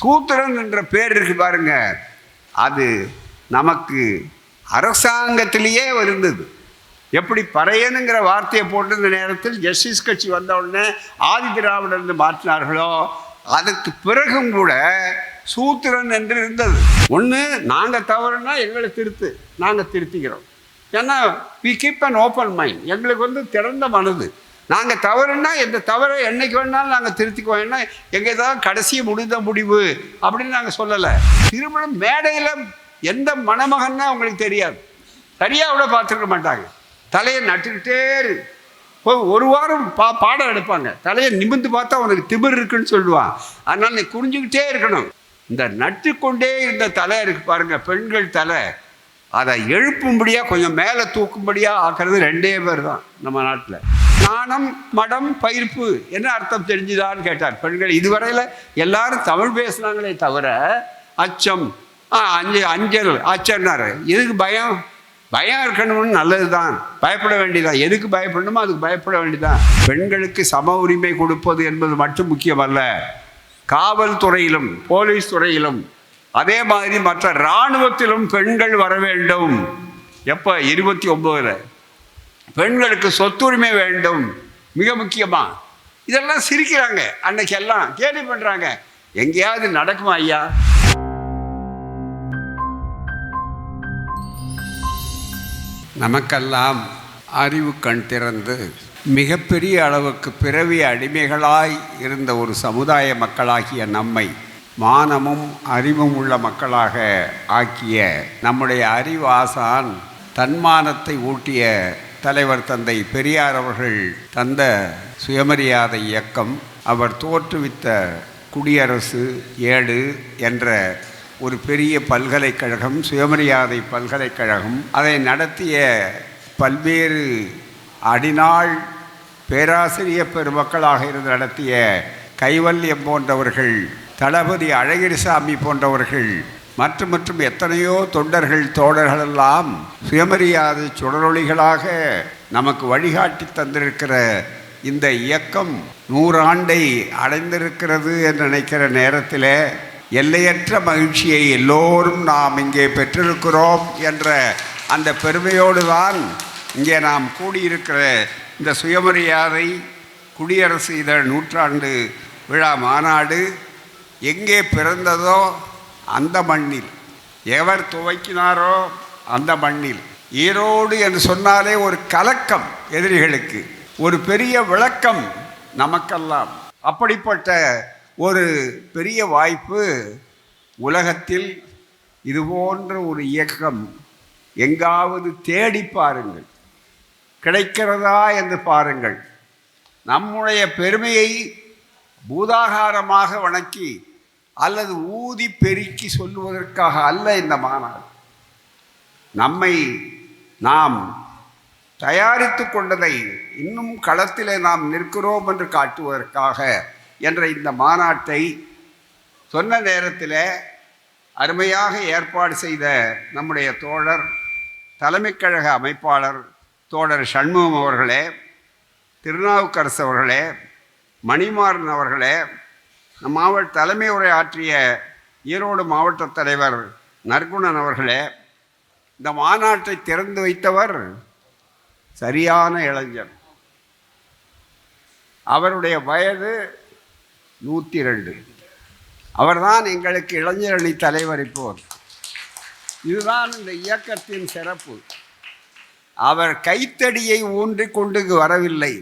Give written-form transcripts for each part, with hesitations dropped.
சூத்திரன் என்ற பேர் இருக்கு பாருங்க, அது நமக்கு அரசாங்கத்திலேயே இருந்தது. எப்படி பறையனுங்கிற வார்த்தையை போட்டு இந்த நேரத்தில் ஜஸ்டிஸ் கட்சி வந்த உடனே ஆதி திராவிடர்ந்து மாற்றினார்களோ, அதுக்கு பிறகும் கூட சூத்திரன் என்று இருந்தது. ஒன்று, நாங்கள் தவறுனா எங்களை நாங்கள் திருத்திக்கிறோம். ஏன்னா we keep an open mind. எங்களுக்கு திறந்த மனது. நாங்கள் தவறுனா எந்த தவறை என்னைக்கு வேணாலும் நாங்கள் திருத்திக்குவோம். ஏன்னா எங்கே தான் கடைசி முடிந்த முடிவு அப்படின்னு நாங்கள் சொல்லலை. திருமணம் மேடையில் எந்த மணமகன்னா அவங்களுக்கு தெரியாது, சரியாக கூட பார்த்துருக்க மாட்டாங்க. தலையை நட்டுக்கிட்டே ஒரு வாரம் பாடம் எடுப்பாங்க. தலையை நிமிர்ந்து பார்த்தா உனக்கு திமிர் இருக்குன்னு சொல்லுவான். அதனால் நீ குறிஞ்சிக்கிட்டே இருக்கணும். இந்த நட்டுக்கொண்டே இருந்த தலை இருக்கு பாருங்க, பெண்கள் தலை, அதை எழுப்பும்படியாக கொஞ்சம் மேலே தூக்கும்படியாக ஆக்கிறது 2 பேர் தான் நம்ம நாட்டில். நாணம், மடம், பயிர்ப்பு என்ன அர்த்தம் தெரிஞ்சுதான்னு கேட்டார். பெண்கள் இதுவரையில் எல்லாரும் தமிழ் பேசுனாங்களே தவிர அச்சம், அஞ்சல், அச்சன்னாரு. எதுக்கு பயம்? பயம் இருக்கணும்னு நல்லது தான், பயப்பட வேண்டியதான். எதுக்கு பயப்படணுமோ அதுக்கு பயப்பட வேண்டியதான். பெண்களுக்கு சம உரிமை கொடுப்பது என்பது மட்டும் முக்கியமல்ல, காவல்துறையிலும் போலீஸ் துறையிலும் அதே மாதிரி மற்ற இராணுவத்திலும் பெண்கள் வர வேண்டும். எப்போ? 29 பெண்களுக்கு சொத்துரிமை வேண்டும், மிக முக்கியமாக. இதெல்லாம் சிரிக்கிறாங்க, அன்னைக்கு எல்லாம் கேலி பண்ணுறாங்க. எங்கேயாவது நடக்குமா ஐயா? நமக்கெல்லாம் அறிவு கண் திறந்து மிகப்பெரிய அளவுக்கு பிறவி அடிமைகளாய் இருந்த ஒரு சமுதாய மக்களாகிய நம்மை மானமும் அறிவும் உள்ள மக்களாக ஆக்கிய நம்முடைய அறிவு ஆசான், தன்மானத்தை ஊட்டிய தலைவர் தந்தை பெரியார் அவர்கள் தந்த சுயமரியாதை இயக்கம், அவர் தோற்றுவித்த குடியரசு ஏடு என்ற ஒரு பெரிய பல்கலைக்கழகம், சுயமரியாதை பல்கலைக்கழகம், அதை நடத்திய பல்வேறு அடிநாள் பேராசிரிய பெருமக்களாக இருந்து நடத்திய கைவல்யம் போன்றவர்கள், தளபதி அழகிரிசாமி போன்றவர்கள் மற்றும் எத்தனையோ தொண்டர்கள் தோழர்களெல்லாம் சுயமரியாதை சுடரொளிகளாக நமக்கு வழிகாட்டி தந்திருக்கிற இந்த இயக்கம் 100 ஆண்டை அடைந்திருக்கிறது என்று நினைக்கிற நேரத்தில் எல்லையற்ற மகிழ்ச்சியை எல்லோரும் நாம் இங்கே பெற்றிருக்கிறோம் என்ற அந்த பெருமையோடு தான் இங்கே நாம் கூடியிருக்கிற இந்த சுயமரியாதை குடியரசு இதழ் 100ஆண்டு விழா மாநாடு எங்கே பிறந்ததோ அந்த மண்ணில், எவர் துவக்கினாரோ அந்த மண்ணில், ஈரோடு என்று சொன்னாலே ஒரு கலக்கம் எதிரிகளுக்கு, ஒரு பெரிய விளக்கம் நமக்கெல்லாம். அப்படிப்பட்ட ஒரு பெரிய வாய்ப்பு உலகத்தில் இதுபோன்ற ஒரு இயக்கம் எங்காவது தேடி பாருங்கள், கிடைக்கிறதா என்று பாருங்கள். நம்முடைய பெருமையை பூதாகாரமாக வணக்கி அல்லது ஊதி பெருக்கி சொல்லுவதற்காக அல்ல இந்த மாநாடு. நம்மை நாம் தயாரித்து கொண்டதை இன்னும் களத்திலே நாம் நிற்கிறோம் என்று காட்டுவதற்காக என்ற இந்த மாநாட்டை சொன்ன நேரத்தில் அருமையாக ஏற்பாடு செய்த நம்முடைய தோழர், தலைமைக் கழக அமைப்பாளர் தோழர் சண்முகம் அவர்களே, திருநாவுக்கரசு அவர்களே, மணிமாறன் அவர்களே, மாவட்ட தலைமை உரை ஆற்றிய ஈரோடு மாவட்ட தலைவர் நற்குணன் அவர்களே, இந்த மாநாட்டை திறந்து வைத்தவர் சரியான இளைஞர். அவருடைய வயது 102. அவர்தான் எங்களுக்கு இளைஞரணி தலைவர். இப்போது இதுதான் இந்த இயக்கத்தின் சிறப்பு. அவர் கைத்தடியை ஊன்றி கொண்டு வரவில்லை.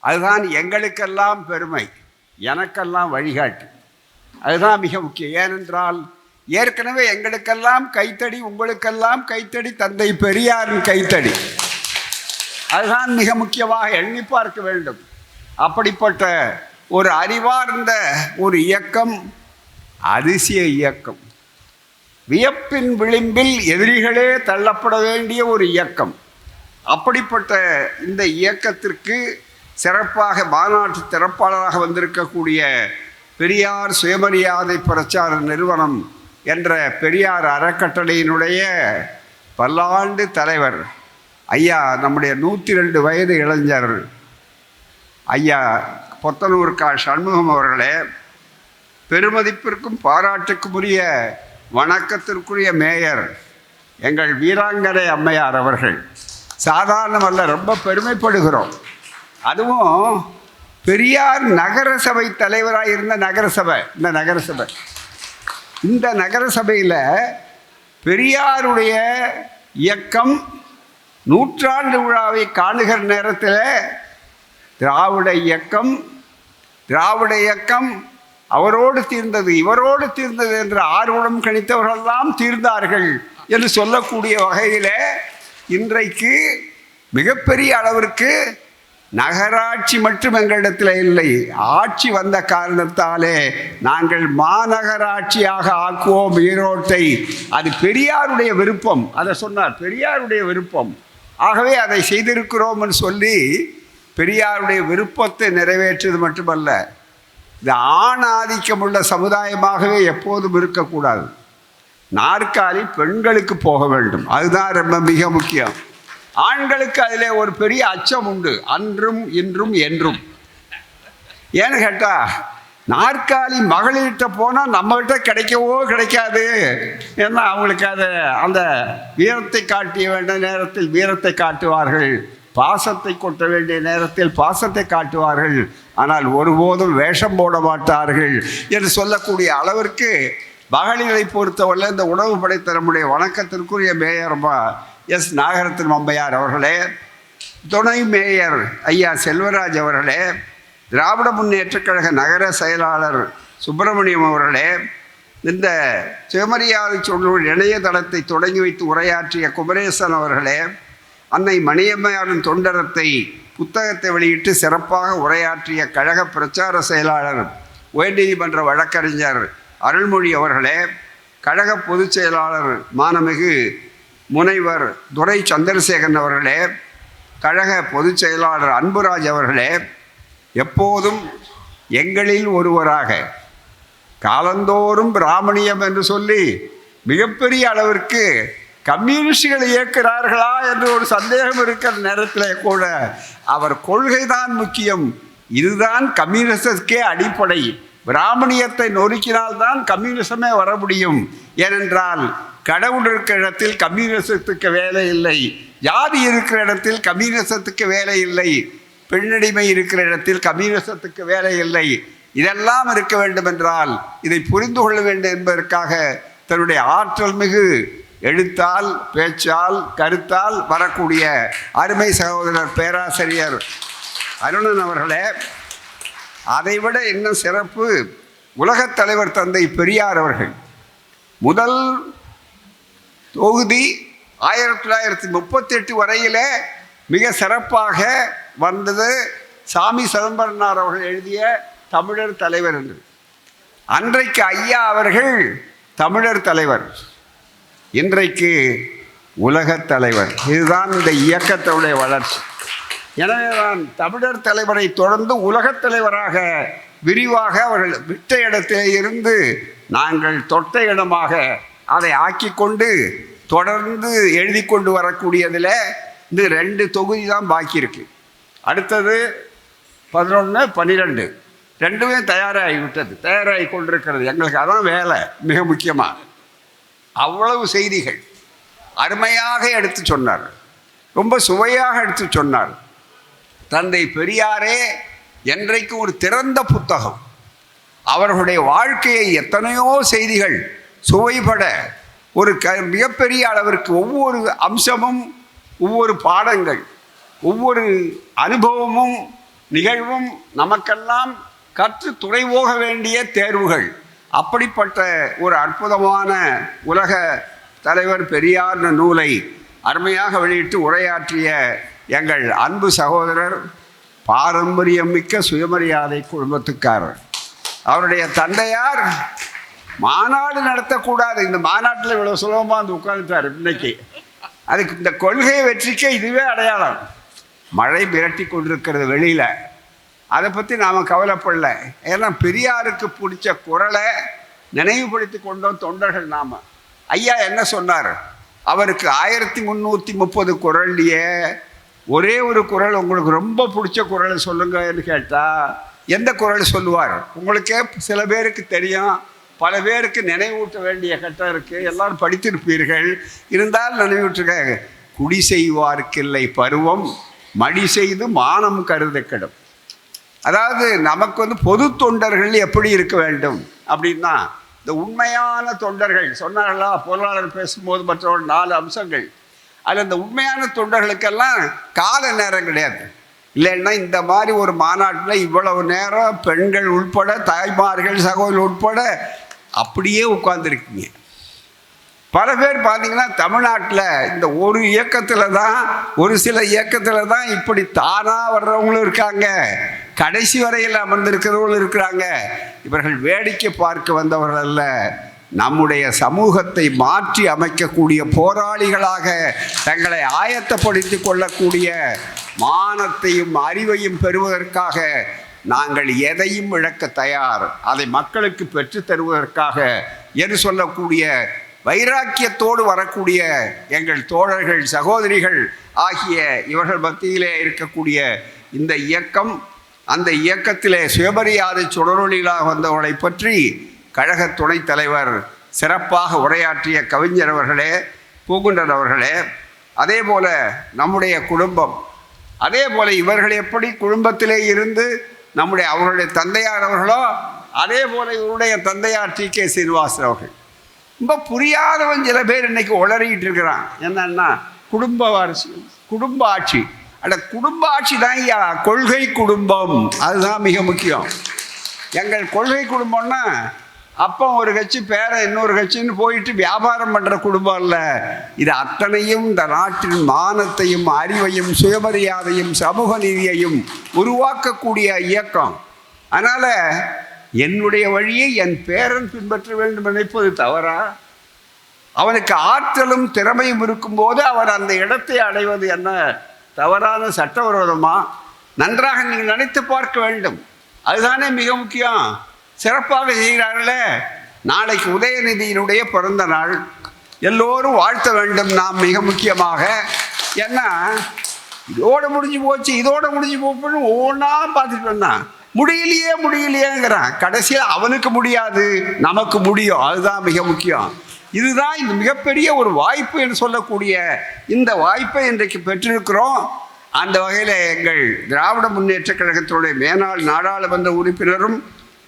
அதுதான் எங்களுக்கெல்லாம் பெருமை, எனக்கெல்லாம் வழிகாட்டி. அதுதான் மிக முக்கியம். ஏனென்றால் ஏற்கனவே எங்களுக்கெல்லாம் கைத்தடி, உங்களுக்கெல்லாம் கைத்தடி தந்தை பெரியாரின் கைத்தடி. அதுதான் மிக முக்கியமாக எண்ணி பார்க்க வேண்டும். அப்படிப்பட்ட ஒரு அறிவார்ந்த ஒரு இயக்கம், அதிசய இயக்கம், வியப்பின் விளிம்பில் எதிரிகளே தள்ளப்பட வேண்டிய ஒரு இயக்கம். அப்படிப்பட்ட இந்த இயக்கத்திற்கு சிறப்பாக மாநாட்டு திறப்பாளராக வந்திருக்கக்கூடிய பெரியார் சுயமரியாதை பிரச்சார நிறுவனம் என்ற பெரியார் அறக்கட்டளையினுடைய பல்லாண்டு தலைவர் ஐயா, நம்முடைய 102 வயது இளைஞர் ஐயா பொத்தனூர் கா. சண்முகம் அவர்களே, பெருமதிப்பிற்கும் பாராட்டுக்கும் உரிய வணக்கத்திற்குரிய மேயர் எங்கள் வீராங்கனை அம்மையார் அவர்கள் சாதாரணமல்ல, ரொம்ப பெருமைப்படுகிறோம். அதுவும் பெரியார் நகரசபை தலைவராக இருந்த நகரசபை, இந்த நகரசபையில் பெரியாருடைய இயக்கம் 100ஆண்டு விழாவை காணுகிற நேரத்தில் திராவிட இயக்கம் அவரோடு தீர்ந்தது, இவரோடு தீர்ந்தது என்று ஆர்வம் கணித்தவர்களெல்லாம் தீர்ந்தார்கள் என்று சொல்லக்கூடிய வகையில் இன்றைக்கு மிகப்பெரிய அளவிற்கு நகராட்சி மட்டும் எங்களிடத்தில் இல்லை, ஆட்சி வந்த காரணத்தாலே நாங்கள் மாநகராட்சியாக ஆக்குவோம் ஈரோட்டை. அது பெரியாருடைய விருப்பம், அதை சொன்னார், பெரியாருடைய விருப்பம். ஆகவே அதை செய்திருக்கிறோம்னு சொல்லி பெரியாருடைய விருப்பத்தை நிறைவேற்றுவது மட்டுமல்ல, இந்த ஆண் ஆதிக்கமுள்ள சமுதாயமாகவே எப்போதும் இருக்கக்கூடாது. நாற்காலி பெண்களுக்கு போக வேண்டும், அதுதான் ரொம்ப மிக முக்கியம். ஆண்களுக்கு அதிலே ஒரு பெரிய அச்சம் உண்டு, அன்றும் இன்றும் என்றும். ஏன்னு கேட்டால் நாற்காலி மகளிர்கிட்ட போனால் நம்மகிட்ட கிடைக்கவோ கிடைக்காது. ஏன்னா அவங்களுக்கு அந்த வீரத்தை காட்டிய வேண்டிய நேரத்தில் வீரத்தை காட்டுவார்கள், பாசத்தை கொட்ட வேண்டிய நேரத்தில் பாசத்தை காட்டுவார்கள், ஆனால் ஒருபோதும் வேஷம் போட மாட்டார்கள் என்று சொல்லக்கூடிய அளவிற்கு மகளிரை பொறுத்தவரை இந்த உணவு படைத்த நம்முடைய வணக்கத்திற்குரிய மேயர் எஸ். நாகரத்னம் அம்மையார் அவர்களே, துணை மேயர் ஐயா செல்வராஜ் அவர்களே, திராவிட முன்னேற்றக் கழக நகர செயலாளர் சுப்பிரமணியம் அவர்களே, இந்த சுயமரியாதை சொன்னூர் இணையதளத்தை தொடங்கி வைத்து உரையாற்றிய குமரேசன் அவர்களே, அன்னை மணியம்மையாரின் தொண்டரத்தை புத்தகத்தை வெளியிட்டு சிறப்பாக உரையாற்றிய கழக பிரச்சார செயலாளர் உயர்நீதிமன்ற வழக்கறிஞர் அருள்மொழி அவர்களே, கழக பொதுச் செயலாளர் மானமிகு முனைவர் துரை சந்திரசேகரன் அவர்களே, கழக பொதுச் செயலாளர் அன்புராஜ் அவர்களே, எப்போதும் எங்களில் ஒருவராக காலந்தோறும் பிராமணியம் என்று சொல்லி மிகப்பெரிய அளவிற்கு கம்யூனிஸ்டுகள் இயக்கிறார்களா என்று ஒரு சந்தேகம் இருக்கிற நேரத்தில் கூட அவர் கொள்கைதான் முக்கியம், இதுதான் கம்யூனிசத்துக்கே அடிப்படை, பிராமணியத்தை நொறுக்கினால்தான் கம்யூனிசமே வர முடியும். ஏனென்றால் கடவுள் இருக்கிற இடத்தில் கம்யூனிசத்துக்கு வேலை இல்லை, ஜாதி இருக்கிற இடத்தில் கம்யூனிசத்துக்கு வேலை இல்லை, பெண்ணடிமை இருக்கிற இடத்தில் கம்யூனிசத்துக்கு வேலை இல்லை. இதெல்லாம் இருக்க வேண்டும் என்றால் இதை புரிந்து கொள்ள வேண்டும் என்பதற்காக தன்னுடைய ஆற்றல் மிகு எழுத்தால் பேச்சால் கருத்தால் வரக்கூடிய அருமை சகோதரர் பேராசிரியர் அருணன் அவர்களே, அதைவிட இன்னும் சிறப்பு உலகத் தலைவர் தந்தை பெரியார் அவர்கள் முதல் தொகுதி 1938 வரையிலே மிக சிறப்பாக வந்தது சாமி சிதம்பரனார் அவர்கள் எழுதிய தமிழர் தலைவர் என்று. அன்றைக்கு ஐயா அவர்கள் தமிழர் தலைவர், இன்றைக்கு உலகத் தலைவர். இதுதான் இந்த இயக்கத்தினுடைய வளர்ச்சி. எனவே தான் தமிழர் தலைவரை தொடர்ந்து உலகத் தலைவராக விரிவாக அவர்கள் விட்ட இடத்திலே இருந்து நாங்கள் தொட்ட இடமாக அதை ஆக்கி கொண்டு தொடர்ந்து எழுதி கொண்டு வரக்கூடியதில் இந்த 2 தொகுதி தான் பாக்கி இருக்குது. அடுத்தது 11, 12 ரெண்டுமே தயாராகி கொண்டிருக்கிறது. எங்களுக்கு அதான் வேலை மிக முக்கியமாக. அவ்வளவு செய்திகள் அருமையாக எடுத்து சொன்னார், ரொம்ப சுவையாக எடுத்து சொன்னார். தந்தை பெரியாரே என்றைக்கும் ஒரு திறந்த புத்தகம். அவர்களுடைய வாழ்க்கையை எத்தனையோ செய்திகள் சுவைபட ஒரு மிகப்பெரிய அளவிற்கு ஒவ்வொரு அம்சமும், ஒவ்வொரு பாடங்கள், ஒவ்வொரு அனுபவமும் நிகழ்வும் நமக்கெல்லாம் கற்று துணை போக வேண்டிய தேர்வுகள். அப்படிப்பட்ட ஒரு அற்புதமான உலக தலைவர் பெரியார் நூலை அருமையாக வெளியிட்டு உரையாற்றிய எங்கள் அன்பு சகோதரர் பாரம்பரியம் மிக்க சுயமரியாதை குடும்பத்துக்காரர். அவருடைய தந்தையார் மாநாடு நடத்தக்கூடாது, இந்த மாநாட்டில் இவ்வளோ சுலபமாக வந்து உட்காந்துட்டார். இன்னைக்கு அதுக்கு இந்த கொள்கை வெற்றிக்கு இதுவே அடையாளம். மழை மிரட்டி கொண்டிருக்கிறது வெளியில், அதை பற்றி நாம் கவலைப்படல. ஏன்னா பெரியாருக்கு பிடிச்ச குரலை நினைவுபடுத்தி கொண்டோம் தொண்டர்கள் நாம். ஐயா என்ன சொன்னார், அவருக்கு 1330 குரல்லையே ஒரே ஒரு குரல் உங்களுக்கு ரொம்ப பிடிச்ச குரலை சொல்லுங்கன்னு கேட்டால் எந்த குறள் சொல்லுவார்? உங்களுக்கே சில பேருக்கு தெரியும், பல பேருக்கு நினைவூட்ட வேண்டிய கட்டம் இருக்குது. எல்லாரும் படித்திருப்பீர்கள், இருந்தால் நினைவூட்டுருக்காங்க. குடி செய்வார்க்கில்லை பருவம் மடி செய்து மானம் கருத கெடும். அதாவது நமக்கு பொது தொண்டர்கள் எப்படி இருக்க வேண்டும் அப்படின்னா, இந்த உண்மையான தொண்டர்கள் சொன்னார்களா பொருளாளர் பேசும்போது மற்ற 4 அம்சங்கள். அதில் இந்த உண்மையான தொண்டர்களுக்கெல்லாம் கால நேரம் கிடையாது. இல்லைன்னா இந்த மாதிரி ஒரு மாநாட்டில் இவ்வளவு நேரம் பெண்கள் உட்பட, தாய்மார்கள், சகோதரர்கள் உட்பட அப்படியே உட்கார்ந்துருக்கீங்க. பல பேர் பார்த்தீங்கன்னா தமிழ்நாட்டில் இந்த ஒரு இயக்கத்தில் தான், ஒரு சில இயக்கத்தில் தான் இப்படி தானாக வர்றவங்களும் இருக்காங்க, கடைசி வரையில் அமர்ந்திருக்கிறவங்களும் இருக்கிறாங்க. இவர்கள் வேடிக்கை பார்க்க வந்தவர்கள் அல்ல, நம்முடைய சமூகத்தை மாற்றி அமைக்கக்கூடிய போராளிகளாக தங்களை ஆயத்தப்படுத்தி கொள்ளக்கூடிய, மானத்தையும் அறிவையும் பெறுவதற்காக நாங்கள் எதையும் இழக்க தயார், அதை மக்களுக்கு பெற்றுத் தருவதற்காக என்று சொல்லக்கூடிய வைராக்கியத்தோடு வரக்கூடிய எங்கள் தோழர்கள், சகோதரிகள் ஆகிய இவர்கள் மத்தியிலே இருக்கக்கூடிய இந்த இயக்கம், அந்த இயக்கத்திலே சுயமரியாதை சுடரொளிகளாக வந்தவர்களை பற்றி கழக துணைத் தலைவர் சிறப்பாக உரையாற்றிய கவிஞர் அவர்களே, பூங்குன்றன் அவர்களே, அதே போல நம்முடைய குடும்பம், அதே போல இவர்கள் எப்படி குடும்பத்திலே இருந்து நம்முடைய அவர்களுடைய தந்தையார் அவர்களோ, அதே போல இவருடைய தந்தையார் டி.கே. சீனிவாசன் அவர்கள். ரொம்ப புரியாதவன் சில பேர் இன்னைக்கு உளறிக்கிட்டு இருக்கிறான். என்னன்னா குடும்ப ஆட்சி. அட குடும்ப ஆட்சி தான் ஐயா, கொள்கை குடும்பம், அதுதான் மிக முக்கியம். எங்கள் கொள்கை குடும்பம்னா அப்போ ஒரு கட்சி பேர இன்னொரு கட்சின்னு போயிட்டு வியாபாரம் பண்ணுற குடும்பம் இல்லை. இது அத்தனையும் இந்த நாட்டின் மானத்தையும் அறிவையும் சுயமரியாதையும் சமூக நீதியையும் உருவாக்கக்கூடிய இயக்கம். அதனால் என்னுடைய வழியை என் பேரன் பின்பற்ற வேண்டும் நினைப்பது தவறா? அவனுக்கு ஆற்றலும் திறமையும் இருக்கும்போது அவர் அந்த இடத்தை அடைவது என்ன தவறான சட்டவிரோதமா? நன்றாக நீங்கள் நினைத்து பார்க்க வேண்டும். அதுதானே மிக முக்கியம். சிறப்பாக செய்கிறார்களே. நாளைக்கு உதயநிதியினுடைய பிறந்த நாள், எல்லோரும் வாழ்த்த வேண்டும் நாம் மிக முக்கியமாக. ஏன்னா இதோட முடிஞ்சு போச்சு, இதோட முடிஞ்சு போச்சுன்னு ஒவ்வொன்றா பார்த்துட்டு வந்தான். முடியலையேங்கிறான். கடைசியில் அவனுக்கு முடியாது, நமக்கு முடியும். அதுதான் மிக முக்கியம். இதுதான் இந்த மிகப்பெரிய ஒரு வாய்ப்பு என்று சொல்லக்கூடிய இந்த வாய்ப்பை இன்றைக்கு பெற்றிருக்கிறோம். அந்த வகையில் எங்கள் திராவிட முன்னேற்ற கழகத்தினுடைய மேனாள் நாடாளுமன்ற உறுப்பினரும்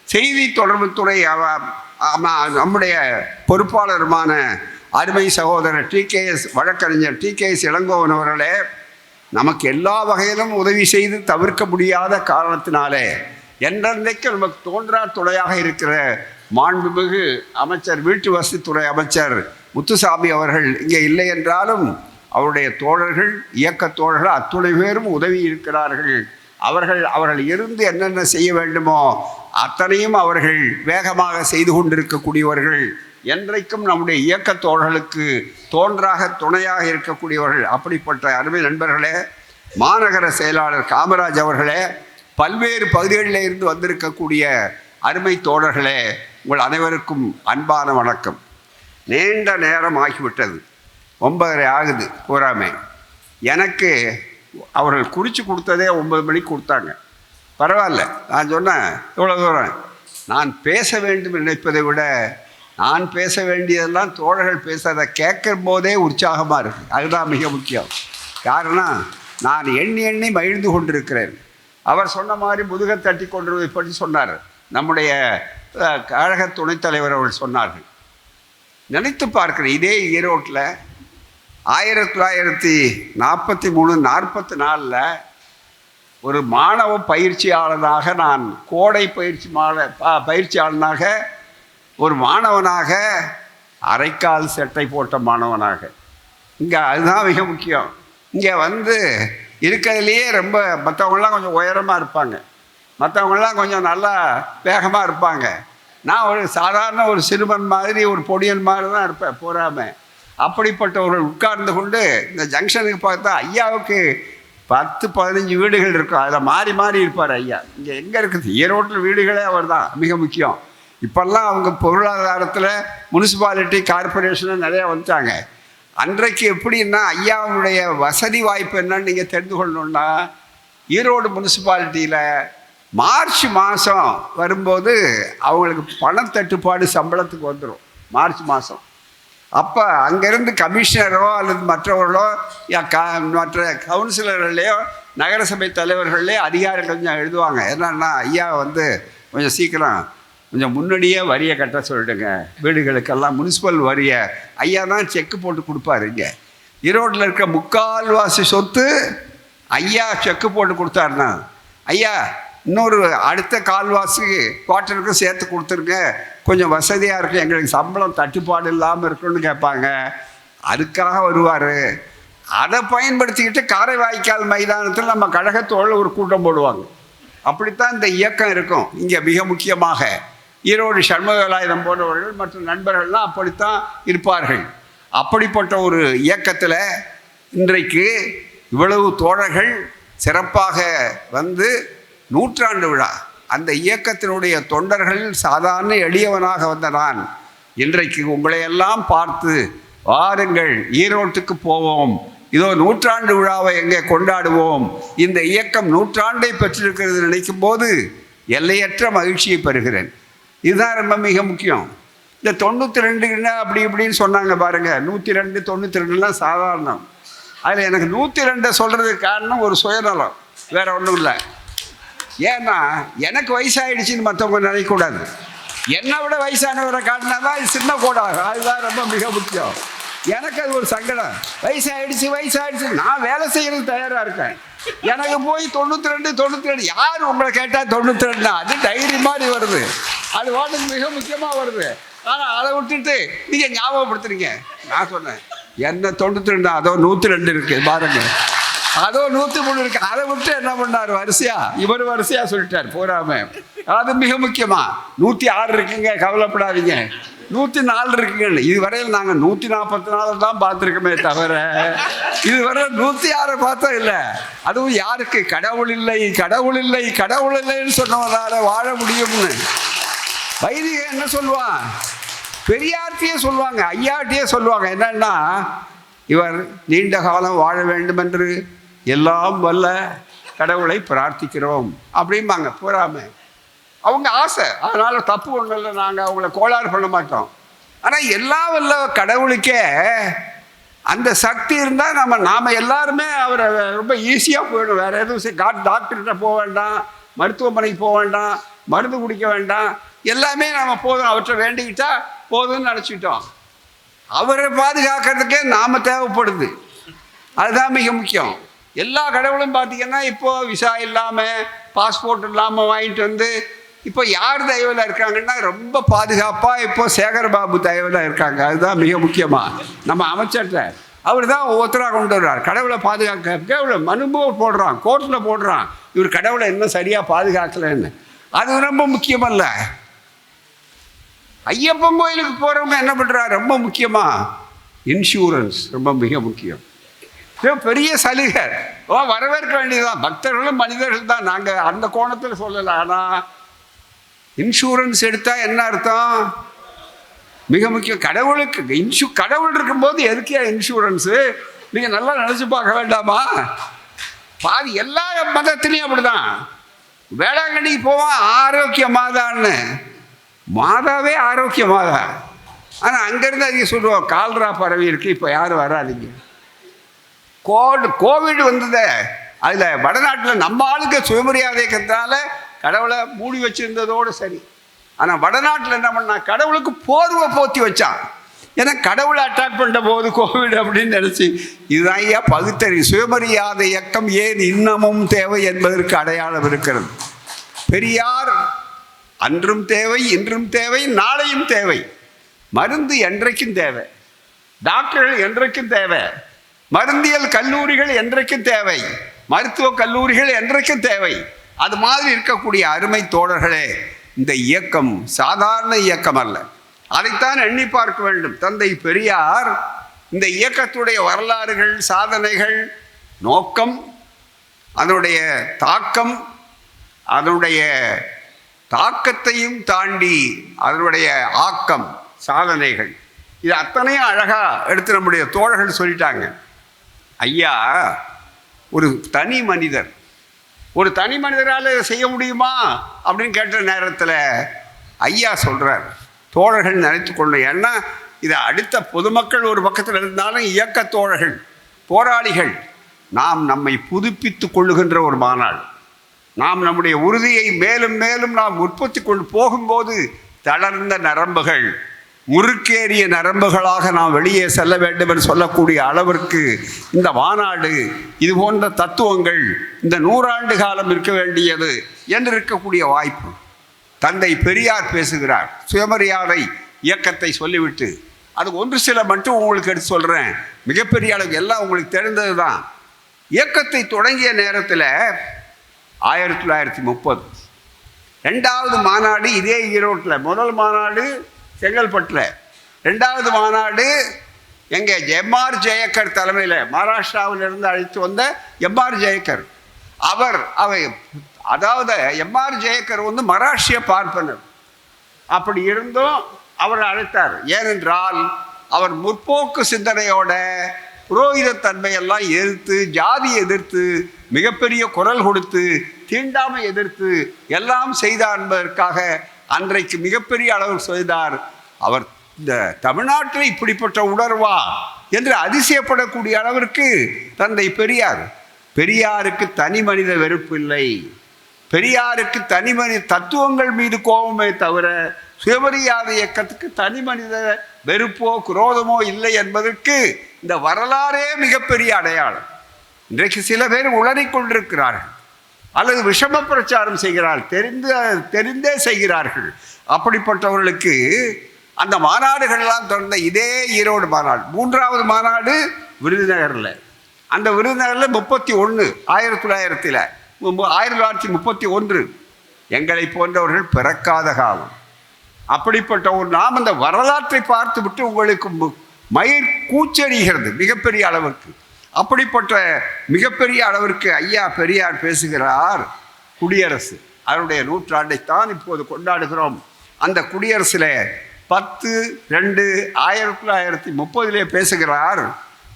செய்தி தொடர்புத்துறை நம்முடைய பொறுப்பாளருமான அருமை சகோதரர் வழக்கறிஞர் டி.கே.எஸ். இளங்கோவன் அவர்களே, நமக்கு எல்லா வகையிலும் உதவி செய்து தவிர்க்க முடியாத காரணத்தினாலே என்றைக்கு நமக்கு தோன்றா துணையாக இருக்கிற மாண்புமிகு அமைச்சர், வீட்டு வசதித்துறை அமைச்சர் முத்துசாமி அவர்கள் இங்கே இல்லை என்றாலும் அவருடைய தோழர்கள், இயக்க தோழர்கள் அத்துணை பேரும் உதவி இருக்கிறார்கள். அவர்கள் இருந்து என்னென்ன செய்ய வேண்டுமோ அத்தனையும் அவர்கள் வேகமாக செய்து கொண்டிருக்கக்கூடியவர்கள். என்றைக்கும் நம்முடைய இயக்க தோழர்களுக்கு தோன்றாக துணையாக இருக்கக்கூடியவர்கள். அப்படிப்பட்ட அருமை நண்பர்களே, மாநகர செயலாளர் காமராஜ் அவர்களே, பல்வேறு பகுதிகளில் இருந்து வந்திருக்கக்கூடிய அருமை தோழர்களே, உங்கள் அனைவருக்கும் அன்பான வணக்கம். நீண்ட நேரம் ஆகிவிட்டது, 9:30 ஆகுது பூராமே. எனக்கு அவர்கள் குறித்து கொடுத்ததே 9 மணிக்கு கொடுத்தாங்க. பரவாயில்ல, நான் சொன்னேன் இவ்வளோ தூரம் நான் பேச வேண்டும் நினைப்பதை விட நான் பேச வேண்டியதெல்லாம் தோழர்கள் பேசுறதை கேட்கும் போதே உற்சாகமாக இருக்குது. அதுதான் மிக முக்கியம். காரணம், நான் எண்ணி மகிழ்ந்து கொண்டிருக்கிறேன். அவர் சொன்ன மாதிரி முதுகை தட்டி கொண்டிருப்பதை பற்றி சொன்னார். நம்முடைய கழக துணைத் தலைவர் அவர்கள் சொன்னார்கள். நினைத்து பார்க்கிறேன், இதே ஈரோட்டில் 1943-44 ஒரு மாணவ பயிற்சியாளனாக, நான் கோடை பயிற்சியாளனாக, ஒரு மாணவனாக, அரைக்கால் சட்டை போட்ட மாணவனாக, இங்கே அதுதான் மிக முக்கியம். இங்கே இருக்கிறதுலையே ரொம்ப மற்றவங்களாம் கொஞ்சம் உயரமாக இருப்பாங்க, மற்றவங்களாம் கொஞ்சம் நல்லா வேகமாக இருப்பாங்க. நான் ஒரு சாதாரண ஒரு சிறுவன் மாதிரி, ஒரு பொடியன் மாதிரி தான் இருப்பேன் போகாமல். அப்படிப்பட்டவர்கள் உட்கார்ந்து கொண்டு இந்த ஜங்ஷனுக்கு பார்த்தா ஐயாவுக்கு 10-15 வீடுகள் இருக்கும். அதில் மாறி மாறி இருப்பார் ஐயா. இங்கே எங்கே இருக்குது ஈரோட்டில் வீடுகளே அவர் தான் மிக முக்கியம். இப்போல்லாம் அவங்க பொருளாதாரத்தில் முனிசிபாலிட்டி, கார்பரேஷன் நிறையா வந்துட்டாங்க. அன்றைக்கு எப்படின்னா ஐயாவுடைய வசதி வாய்ப்பு என்னன்னு நீங்கள் தெரிந்து கொள்ளணுன்னா, ஈரோடு முனிசிபாலிட்டியில் மார்ச் மாதம் வரும்போது அவங்களுக்கு பணத்தட்டுப்பாடு சம்பளத்துக்கு வந்துடும். மார்ச் மாதம் அப்போ அங்கேருந்து கமிஷனரோ அல்லது மற்றவர்களோ மற்ற கவுன்சிலர்களையோ நகரசபை தலைவர்களே அதிகாரிகள் கொஞ்சம் எழுதுவாங்க. என்னன்னா, ஐயா கொஞ்சம் சீக்கிரம் கொஞ்சம் முன்னாடியே வரியை கட்ட சொல்லிடுங்க, வீடுகளுக்கெல்லாம் முனிசிபல் வரியை. ஐயா தான் செக்கு போட்டு கொடுப்பாரு. இங்கே ஈரோட்டில் இருக்க முக்கால்வாசி சொத்து ஐயா செக்கு போட்டு கொடுத்தாருன்னா, ஐயா இன்னொரு அடுத்த கால்வாசி குவார்ட்டருக்கும் சேர்த்து கொடுத்துருங்க, கொஞ்சம் வசதியாக இருக்கும், எங்களுக்கு சம்பளம் தட்டுப்பாடு இல்லாமல் இருக்குன்னு கேட்பாங்க. அதுக்காக வருவார். அதை பயன்படுத்திக்கிட்டு காரைவாய்க்கால் மைதானத்தில் நம்ம கழகத்தோடு ஒரு கூட்டம் போடுவாங்க. அப்படித்தான் இந்த இயக்கம் இருக்கும். இங்கே மிக முக்கியமாக ஈரோடு சண்முகவேலாயுதம் போன்றவர்கள் மற்ற நண்பர்கள்லாம் அப்படித்தான் இருப்பார்கள். அப்படிப்பட்ட ஒரு இயக்கத்தில் இன்றைக்கு இவ்வளவு தோழர்கள் சிறப்பாக நூற்றாண்டு விழா, அந்த இயக்கத்தினுடைய தொண்டர்களில் சாதாரண எளியவனாக வந்த நான் இன்றைக்கு உங்களையெல்லாம் பார்த்து, வாருங்கள் ஈரோட்டுக்கு போவோம், இதோ நூற்றாண்டு விழாவை எங்கே கொண்டாடுவோம், இந்த இயக்கம் நூற்றாண்டை பெற்றிருக்கிறது நினைக்கும் போது எல்லையற்ற மகிழ்ச்சியை பெறுகிறேன். இதுதான் ரொம்ப மிக முக்கியம். இந்த 92 அப்படி இப்படின்னு சொன்னாங்க பாருங்கள், 102 92லாம் சாதாரணம். அதில் எனக்கு 102 சொல்கிறதுக்கு காரணம் ஒரு சுயநலம், வேற ஒன்றும் இல்லை. ஏன்னா எனக்கு வயசாகிடுச்சின்னு மற்றவங்க நினைக்கக்கூடாது. என்னை விட வயசானவரை காட்டினா தான் இது சின்ன கோடாக, அதுதான் ரொம்ப மிக முக்கியம். எனக்கு அது ஒரு சங்கடம். வயசாகிடுச்சு நான் வேலை செய்யறதுக்கு தயாராக இருக்கேன். எனக்கு போய் 92 யார் உங்களை கேட்டால் 92 அது டைரி மாதிரி வருது, அது வாட்டுக்கு மிக முக்கியமாக வருது. ஆனால் அதை விட்டுட்டு நீங்கள் ஞாபகப்படுத்துறீங்க. நான் சொன்னேன் என்ன 92, அதோ 102 இருக்கு பாருங்க, அதோ 103 இருக்கு. அதை விட்டு என்ன பண்ணார், வரிசையா இவர் வரிசையா சொல்லிட்டார் போறாம. அது மிக முக்கியமா 106 இருக்குங்க, கவலைப்படாதீங்க, 104 இருக்குங்க. இதுவரையில் நாங்கள் 144 தான் பார்த்துருக்கோமே தவிர இதுவரை 106 பார்த்தோம் இல்லை. அதுவும் யாருக்கு கடவுள் இல்லை கடவுள் இல்லை கடவுள் இல்லைன்னு சொன்னவனால வாழ முடியும்னு வைதிக என்ன சொல்லுவான், பெரியார்கிட்டயே சொல்லுவாங்க, ஐயாட்டியே சொல்லுவாங்க. என்னன்னா, இவர் நீண்ட காலம் வாழ வேண்டும் என்று எல்லாம் வல்ல கடவுளை பிரார்த்திக்கிறோம் அப்படிம்பாங்க போறாம. அவங்க ஆசை, அதனால தப்பு ஒன்றும் இல்லை, நாங்கள் அவங்கள கோளாறு பண்ண மாட்டோம். ஆனால் எல்லாம் வல்ல கடவுளுக்கே அந்த சக்தி இருந்தால் நாம் எல்லாருமே அவரை ரொம்ப ஈஸியாக போயிடும். வேறு எதுவும் டாக்டர்கிட்ட போக வேண்டாம், மருத்துவமனைக்கு போக வேண்டாம், மருந்து குடிக்க வேண்டாம், எல்லாமே நாம் போதும், அவற்றை வேண்டிக்கிட்டா போதும்னு நினச்சிக்கிட்டோம். அவரை பாதுகாக்கிறதுக்கே நாம் தேவைப்படுது, அதுதான் மிக முக்கியம். எல்லா கடவுளும் பார்த்தீங்கன்னா இப்போது விசா இல்லாமல் பாஸ்போர்ட் இல்லாமல் வாங்கிட்டு இப்போ யார் தயவில் இருக்காங்கன்னா ரொம்ப பாதுகாப்பாக இப்போ சேகர்பாபு தயவில் இருக்காங்க. அதுதான் மிக முக்கியமாக. நம்ம அமைச்சர்கிட்ட அவர் தான் ஒவ்வொருத்தராக கொண்டு வர்றார். கடவுளை பாதுகாக்க இவ்வளோ மனுபவம் போடுறான், கோர்ட்டில் போடுறான், இவர் கடவுளை இன்னும் சரியாக பாதுகாக்கலைன்னு. அது ரொம்ப முக்கியமல்ல. ஐயப்பன் கோயிலுக்கு போகிறவங்க என்ன பண்ணுறாரு, ரொம்ப முக்கியமாக இன்சூரன்ஸ் ரொம்ப மிக முக்கியம். பெரிய சலுகை வரவேற்க வேண்டியதுதான். பக்தர்களும் மனிதர்கள் தான், நாங்கள் அந்த கோணத்தில் சொல்லலை. ஆனால் இன்சூரன்ஸ் எடுத்தால் என்ன அர்த்தம், மிக முக்கியம். கடவுளுக்கு கடவுள் இருக்கும்போது எதுக்கே இன்சூரன்ஸு, நீங்கள் நல்லா நினச்சி பார்க்க வேண்டாமா? பாதி எல்லா மதத்திலையும் அப்படிதான். வேளாங்கண்ணிக்கு போவான் ஆரோக்கிய மாதான்னு, மாதாவே ஆரோக்கிய மாதா. ஆனால் அங்கேருந்து அதிகம் சொல்லுவோம் கால்ரா பரவி இருக்கு, இப்போ யாரும் வராதிங்க. கோவிட் வந்தது, அதில் வடநாட்டில் நம்ம ஆளுக்கு சுயமரியாதைக்கிறதுனால கடவுளை மூடி வச்சுருந்ததோடு சரி. ஆனால் வடநாட்டில் என்ன பண்ணா, கடவுளுக்கு போர்வை போத்தி வச்சான். ஏன்னா கடவுளை அட்டாக் பண்ணுற போது கோவிட் அப்படின்னு நினச்சி. இதுதான் ஐயா பகுத்தறி. சுயமரியாதை இயக்கம் ஏன் இன்னமும் தேவை என்பதற்கு அடையாளம் இருக்கிறது. பெரியார் அன்றும் தேவை, இன்றும் தேவை, நாளையும் தேவை. மருந்து என்றைக்கும் தேவை, டாக்டர்கள் என்றைக்கும் தேவை, மருந்தியல் கல்லூரிகள் என்றைக்கும் தேவை, மருத்துவக் கல்லூரிகள் என்றைக்கும் தேவை. அது மாதிரி இருக்கக்கூடிய அருமை தோழர்களே, இந்த இயக்கம் சாதாரண இயக்கம் அல்ல. அதைத்தான் எண்ணி பார்க்க வேண்டும். தந்தை பெரியார் இந்த இயக்கத்துடைய வரலாறுகள், சாதனைகள், நோக்கம், அதனுடைய தாக்கம், அதனுடைய தாக்கத்தையும் தாண்டி அதனுடைய ஆக்கம், சாதனைகள், இது அத்தனையும் அழகாக எடுத்து நம்முடைய தோழர்கள் சொல்லிட்டாங்க. ஐயா ஒரு தனி மனிதர், ஒரு தனி மனிதரால் இதை செய்ய முடியுமா அப்படின்னு கேட்ட நேரத்தில் ஐயா சொல்கிறார், தோழர்கள் நினைத்து கொள்ளணும். ஏன்னா இதை அடுத்த பொதுமக்கள் ஒரு பக்கத்தில் இருந்தாலும் இயக்க தோழர்கள், போராளிகள், நாம் நம்மை புதுப்பித்து கொள்ளுகின்ற ஒரு மாநாடு. நாம் நம்முடைய உறுதியை மேலும் மேலும் நாம் உற்பத்தி கொண்டு போகும்போது தளர்ந்த நரம்புகள் முறுக்கேறிய நரம்புகளாக நாம் வெளியே செல்ல வேண்டும் என்று சொல்லக்கூடிய அளவிற்கு இந்த மாநாடு இது போன்ற தத்துவங்கள் இந்த 100 ஆண்டு காலம் இருக்க வேண்டியது என்று இருக்கக்கூடிய வாய்ப்பு. தந்தை பெரியார் பேசுகிறார், சுயமரியாதை இயக்கத்தை சொல்லிவிட்டு. அது ஒன்று சில மட்டும் உங்களுக்கு எடுத்து சொல்கிறேன், மிகப்பெரிய அளவுக்கு எல்லாம் உங்களுக்கு தெரிந்தது தான். இயக்கத்தை தொடங்கிய நேரத்தில் 1930 2வது மாநாடு இதே ஈரோட்டில், முதல் மாநாடு செங்கல்பட்டில், 2வது மாநாடு எங்கே எம்ஆர் ஜெயக்கர் தலைமையில், மகாராஷ்டிராவிலிருந்து அழைத்து வந்த எம்ஆர் ஜெயக்கர். அதாவது எம்ஆர் ஜெயக்கர் மராஷ்டிரிய பார்ப்பனர். அப்படி இருந்தும் அவர் அழைத்தார். ஏனென்றால் அவர் முற்போக்கு சிந்தனையோட புரோகிதத்தன்மையெல்லாம் எதிர்த்து, ஜாதி எதிர்த்து, மிகப்பெரிய குரல் கொடுத்து, தீண்டாமை எதிர்த்து எல்லாம் செய்தார் என்பதற்காக அன்றைக்கு மிகப்பெரிய அளவில் செய்தார். அவர் இந்த தமிழ்நாட்டில் இப்படிப்பட்ட உணர்வா என்று அதிசயப்படக்கூடிய அளவிற்கு தந்தை பெரியாருக்கு தனி மனித வெறுப்பு இல்லை. பெரியாருக்கு தனி மனித தத்துவங்கள் மீது கோபமே தவிர சுயமரியாதை இயக்கத்துக்கு தனி மனித வெறுப்போ குரோதமோ இல்லை என்பதற்கு இந்த வரலாறே மிகப்பெரிய அடையாளம். இன்றைக்கு சில பேர் உளறிக் கொண்டிருக்கிறார்கள் அல்லது விஷம பிரச்சாரம் செய்கிறார்கள், தெரிந்தே செய்கிறார்கள். அப்படிப்பட்டவர்களுக்கு அந்த மாநாடுகள்லாம் தொடர்ந்த இதே ஈரோடு மாநாடு, 3வது மாநாடு விருதுநகரில். அந்த விருதுநகரில் 31 1931 எங்களை போன்றவர்கள் பிறக்காத காலம். அப்படிப்பட்ட ஒரு நாம் அந்த வரலாற்றை பார்த்து விட்டு உங்களுக்கு மயிர் கூச்சரிகிறது மிகப்பெரிய அளவிற்கு. அப்படிப்பட்ட மிகப்பெரிய அளவிற்கு ஐயா பெரியார் பேசுகிறார். குடியரசு அதனுடைய 100ஆண்டைத்தான் இப்போது கொண்டாடுகிறோம். அந்த குடியரசில் 10/2/1930 பேசுகிறார்.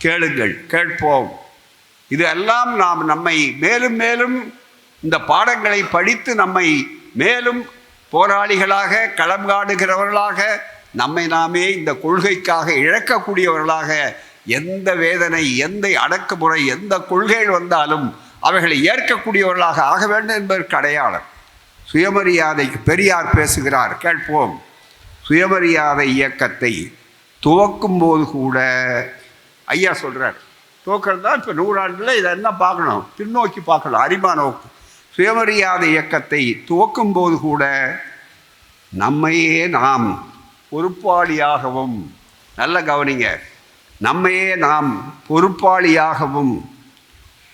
கேளுங்கள், கேட்போம். இதெல்லாம் நாம் நம்மை மேலும் மேலும் இந்த பாடங்களை படித்து நம்மை மேலும் போராளிகளாக, களம் காடுகிறவர்களாக, நம்மை நாமே இந்த கொள்கைக்காக இழக்கக்கூடியவர்களாக, எந்த வேதனை, எந்த அடக்குமுறை, எந்த கொள்கைகள் வந்தாலும் அவைகளை ஏற்கக்கூடியவர்களாக ஆக வேண்டும் என்பதற்கு அடையாளம். சுயமரியாதைக்கு பெரியார் பேசுகிறார், கேட்போம். சுயமரியாதை இயக்கத்தை துவக்கும் போது கூட ஐயா சொல்கிறார், துவக்கிறது தான் இப்போ 100 ஆண்டில் இதை என்ன பார்க்கணும், பின்னோக்கி பார்க்கணும், அறிமா நோக்கு. சுயமரியாதை இயக்கத்தை துவக்கும் போது கூட நம்மையே நாம் பொறுப்பாளியாகவும், நல்ல கவனிங்க, நம்மையே நாம் பொறுப்பாளியாகவும்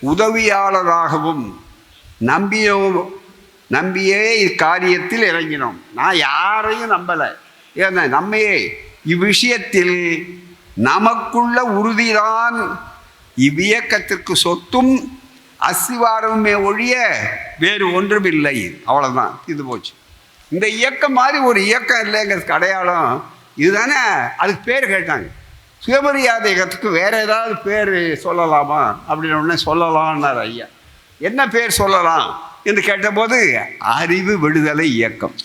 உதவியாளராகவும் நம்பியே இக்காரியத்தில் இறங்கினோம். நான் யாரையும் நம்பலை. ஏன்னா நம்மையே இவ்விஷயத்தில் நமக்குள்ள உறுதிதான் இவ்வியக்கத்திற்கு சொத்தும் அஸ்திவாரமே ஒழிய வேறு ஒன்றும் இல்லை. அவ்வளோதான், இது போச்சு. இந்த இயக்கம் மாதிரி ஒரு இயக்கம் இல்லைங்கிறதுக்கு அடையாளம் இதுதானே. அதுக்கு பேர் கேட்டாங்க, சுயமரியாதை இயக்கத்துக்கு வேறு ஏதாவது பேர் சொல்லலாமா அப்படின்னு உடனே சொல்லலாம்னார் ஐயா. என்ன பேர் சொல்லலாம் என்று கேட்டபோது அறிவு விடுதலை இயக்கம்.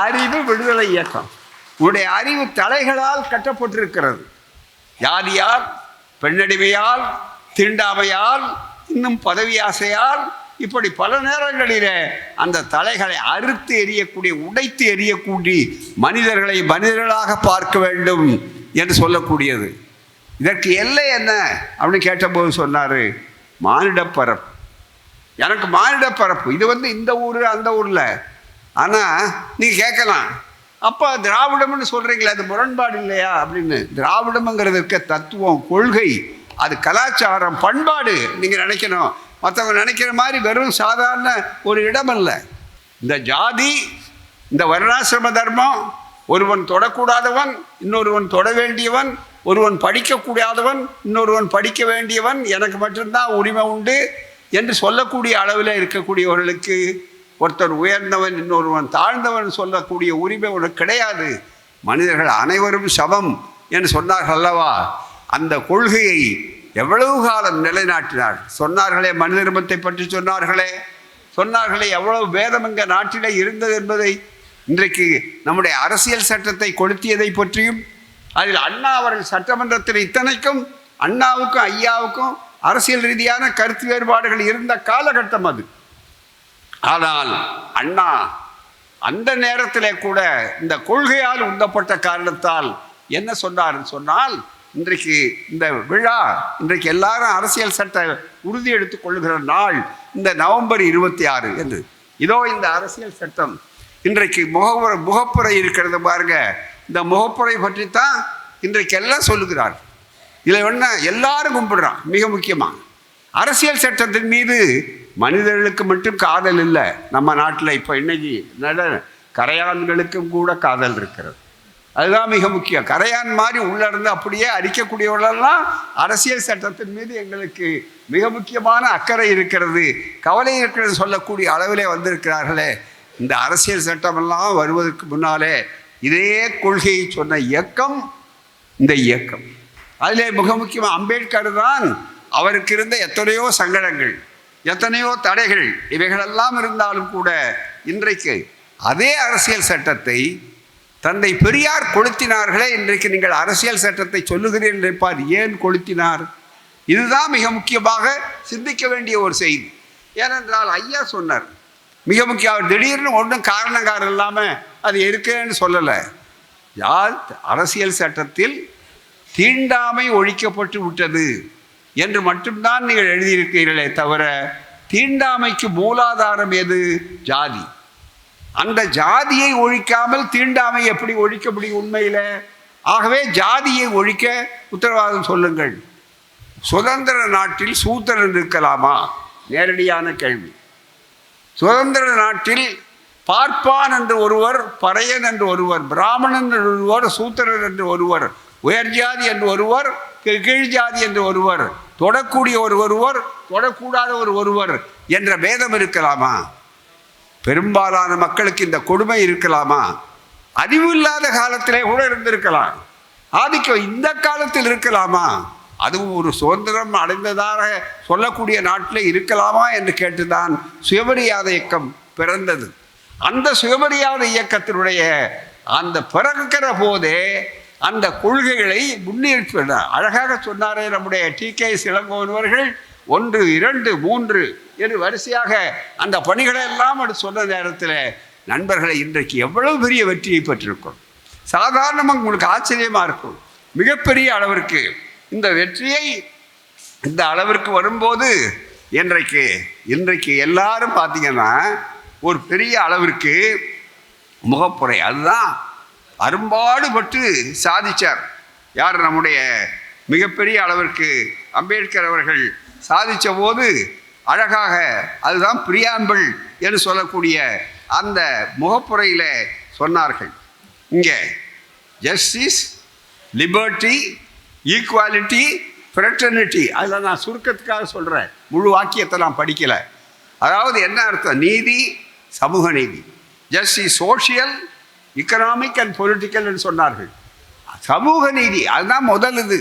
அறிவு விடுதலை இயக்கம். உன்னுடைய அறிவு தலைகளால் கட்டப்பட்டிருக்கிறது. ஜாதியால், பெண்ணடிமையால், தீண்டாமையால், இன்னும் பதவி ஆசையால், இப்படி பல நேரங்களில் அந்த தலைகளை அறுத்து எறியக்கூடிய, உடைத்து எறியக்கூடிய மனிதர்களை மனிதர்களாக பார்க்க வேண்டும் என்று சொல்லக்கூடியது. இதற்கு எல்லை என்ன அப்படின்னு கேட்டபோது சொன்னார், மானிடப்பரப்பு. எனக்கு மானிடப்பரப்பு இது இந்த ஊர் அந்த ஊரில். ஆனால் நீங்கள் கேட்கலாம், அப்போ திராவிடம்னு சொல்கிறீங்களே, அது முரண்பாடு இல்லையா அப்படின்னு. திராவிடம்ங்கிறது இருக்க தத்துவம், கொள்கை, அது கலாச்சாரம், பண்பாடு. நீங்கள் நினைக்கணும் மற்றவங்க நினைக்கிற மாதிரி வெறும் சாதாரண ஒரு இடம் அல்ல. இந்த ஜாதி, இந்த வர்ணாசிரம தர்மம், ஒருவன் தொடக்கூடாதவன் இன்னொருவன் தொட வேண்டியவன், ஒருவன் படிக்கக்கூடாதவன் இன்னொருவன் படிக்க வேண்டியவன், எனக்கு மட்டும்தான் உரிமை உண்டு என்று சொல்லக்கூடிய அளவில் இருக்கக்கூடியவர்களுக்கு ஒருத்தர் உயர்ந்தவன் இன்னொருவன் தாழ்ந்தவன் சொல்லக்கூடிய உரிமை உனக்கு கிடையாது. மனிதர்கள் அனைவரும் சமம் என்று சொன்னார்கள் அல்லவா. அந்த கொள்கையை எவ்வளவு காலம் நிலைநாட்டினார். சொன்னார்களே, மனித தர்மத்தை பற்றி சொன்னார்களே, எவ்வளவு வேதம் இங்க நாட்டிலே இருந்தது என்பதை. இன்றைக்கு நம்முடைய அரசியல் சட்டத்தை கொளுத்தியதை பற்றியும், அதில் அண்ணா அவர்கள் சட்டமன்றத்தில் இத்தனைக்கும் அண்ணாவுக்கும் ஐயாவுக்கும் அரசியல் ரீதியான கருத்து வேறுபாடுகள் இருந்த காலகட்டம் அது. ஆனால் அண்ணா அந்த நேரத்திலே கூட இந்த கொள்கையால் உந்தப்பட்ட காரணத்தால் என்ன சொன்னார்ன்னு சொன்னால், இன்றைக்கு இந்த விழா, இன்றைக்கு எல்லாரும் அரசியல் சட்ட உறுதி எடுத்துக் கொள்ளுகிற நாள் இந்த நவம்பர் 26 என்று. இதோ இந்த அரசியல் சட்டம் இன்றைக்கு முகப்புரை இருக்கிறது பாருங்க. இந்த முகப்புரை பற்றி தான் இன்றைக்கு எல்லாம் சொல்லுகிறார். இதில் என்ன எல்லாரும் கும்பிடுறான். மிக முக்கியமாக அரசியல் சட்டத்தின் மீது மனிதர்களுக்கு மட்டும் காதல் இல்லை நம்ம நாட்டில். இப்போ இன்னைக்கு கரையான்களுக்கும் கூட காதல் இருக்கிறது. அதுதான் மிக முக்கியம். கரையான் மாதிரி உள்ளிருந்து அப்படியே அரிக்கக்கூடியவர்களெல்லாம் அரசியல் சட்டத்தின் மீது எங்களுக்கு மிக முக்கியமான அக்கறை இருக்கிறது, கவலை இருக்கிறது சொல்லக்கூடிய அளவிலே வந்திருக்கிறார்களே. இந்த அரசியல் சட்டமெல்லாம் வருவதற்கு முன்னாலே இதே கொள்கையை சொன்ன இயக்கம் இந்த இயக்கம். அதிலே மிக முக்கியமாக அம்பேத்கர் தான். அவருக்கு இருந்த எத்தனையோ சங்கடங்கள், எத்தனையோ தடைகள், இவைகளெல்லாம் இருந்தாலும் கூட இன்றைக்கு அதே அரசியல் சட்டத்தை தந்தை பெரியார் கொளுத்தினார்களே. இன்றைக்கு நீங்கள் அரசியல் சட்டத்தை சொல்லுகிறீர்கள் நினைப்பார். ஏன் கொளுத்தினார்? இதுதான் மிக முக்கியமாக சிந்திக்க வேண்டிய ஒரு செய்தி. ஏனென்றால் ஐயா சொன்னார் மிக முக்கியம். அவர் திடீர்னு ஒன்றும் காரணக்காரம் இல்லாமல் அது இருக்குன்னு சொல்லலை. யார் அரசியல் சட்டத்தில் தீண்டாமை ஒழிக்கப்பட்டு விட்டது என்று மட்டும்தான் நீங்கள் எழுதியிருக்கிறீர்களே தவிர, தீண்டாமைக்கு மூலாதாரம் எது? ஜாதி. அந்த ஜாதியை ஒழிக்காமல் தீண்டாமை எப்படி ஒழிக்க முடியும் உண்மையில்? ஆகவே ஜாதியை ஒழிக்க உத்தரவாதம் சொல்லுங்கள். சுதந்திர நாட்டில் சூத்திரன் இருக்கலாமா? நேரடியான கேள்வி. சுதந்திர நாட்டில் பார்ப்பான் என்று ஒருவர், பறையன் என்று ஒருவர், பிராமணன் என்று ஒருவர், சூத்திரன் என்று ஒருவர், உயர் ஜாதி என்று ஒருவர், கீழ் ஜாதி என்று ஒருவர், தொடக்கூடிய ஒருவர், தொடக்கூடாத ஒருவர் என்ற பேதம் இருக்கலாமா? பெரும்பாலான மக்களுக்கு இந்த கொடுமை இருக்கலாமா? அறிவு இல்லாத காலத்திலே கூட இருந்திருக்கலாம். ஆதிக்கம் இந்த காலத்தில் இருக்கலாமா? அதுவும் ஒரு சுதந்திரம் அடைந்ததாக சொல்லக்கூடிய நாட்டில் இருக்கலாமா என்று கேட்டுதான் சுயமரியாதை இயக்கம் பிறந்தது. அந்த சுயமரியாதை இயக்கத்தினுடைய அந்த பிறக்கிற போதே அந்த கொள்கைகளை முன்னேற்ற அழகாக சொன்னாரே நம்முடைய TKS இளங்கோவன் அவர்கள். 1, 2, 3 என்று வரிசையாக அந்த பணிகளை எல்லாம் அது சொன்ன நேரத்தில் நண்பர்களை இன்றைக்கு எவ்வளவு பெரிய வெற்றியை பெற்றிருக்கும். சாதாரணமாக உங்களுக்கு ஆச்சரியமாக இருக்கும். மிகப்பெரிய அளவிற்கு இந்த வெற்றியை இந்த அளவிற்கு வரும்போது இன்றைக்கு எல்லாரும் பார்த்தீங்கன்னா ஒரு பெரிய அளவிற்கு முகப்புரை அதுதான் அரும்பாடுபட்டு சாதிச்சார். யார்? நம்முடைய மிகப்பெரிய அளவிற்கு அம்பேத்கர் அவர்கள் சாதித்த போது அழகாக அதுதான் பிரியாம்பிள் என்று சொல்லக்கூடிய அந்த முகப்புரையில் சொன்னார்கள். இங்கே ஜஸ்டிஸ், லிபர்ட்டி, ஈக்குவாலிட்டி, ஃப்ரெட்டர்னிட்டி. அதில் நான் சுருக்கத்துக்காக சொல்கிறேன், முழு வாக்கியத்தை நான் படிக்கலை. அதாவது என்ன அர்த்தம்? நீதி, சமூக நீதி. Justice, social, economic and political என்று சொன்னார்கள். சமூக நீதி அதுதான் முதல். இது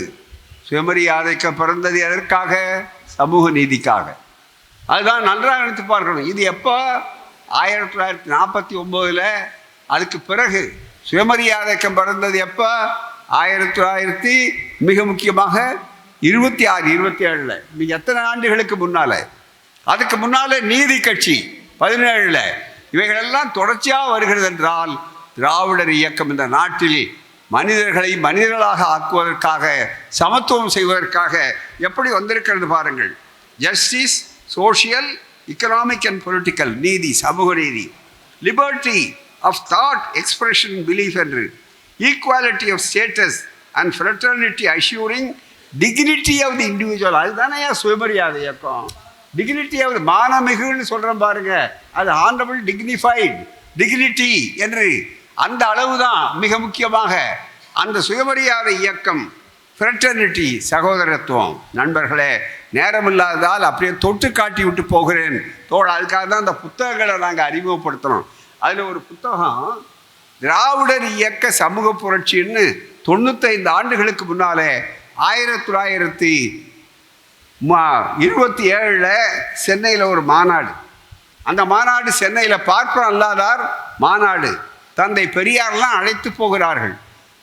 சுயமரியாதைக்கு பிறந்தது எதற்காக? சமூக நீதிக்காக. அதுதான் நன்றாக நினைத்து பார்க்கணும். இது எப்போ? 1949. அதுக்கு பிறகு சுயமரியாதைக்கு பிறந்தது எப்போ? 1900 மிக முக்கியமாக 26, 27. மிக எத்தனை ஆண்டுகளுக்கு முன்னால்? அதுக்கு முன்னால் நீதி கட்சி 17. இவைகளெல்லாம் தொடர்ச்சியாக வருகிறது என்றால் திராவிடர் இயக்கம் இந்த நாட்டில் மனிதர்களை மனிதர்களாக ஆக்குவதற்காக, சமத்துவம் செய்வதற்காக எப்படி வந்திருக்கிறது பாருங்கள். Justice, social, economic and political, நீதி, சமூக நீதி. Liberty of thought, expression, belief என்று. Equality of status and fraternity assuring dignity of the individual. அதுதானே சுயமரியாதை இயக்கம். டிக்னிட்டி ஆஃப் மானமிகுன்னு சொல்கிறேன் பாருங்க, அது ஆனரபிள், டிக்னிஃபைடு, டிக்னிட்டி என்று அந்த அளவு தான் மிக முக்கியமாக அந்த சுயமரியாதை இயக்கம். ஃப்ரெட்டர்னிட்டி, சகோதரத்துவம். நண்பர்களே, நேரம் இல்லாததால் அப்படியே தொட்டு காட்டி விட்டு போகிறேன் அதுக்காக தான் அந்த புத்தகங்களை நாங்கள் அறிமுகப்படுத்துகிறோம். அதில் ஒரு புத்தகம் திராவிடர் இயக்க சமூக புரட்சின்னு 95 ஆண்டுகளுக்கு முன்னாலே 1900 27 சென்னையில் ஒரு மாநாடு. அந்த மாநாடு சென்னையில் பார்ப்பன அல்லாதார் மாநாடு. தந்தை பெரியார்லாம் அழைத்து போகிறார்கள்.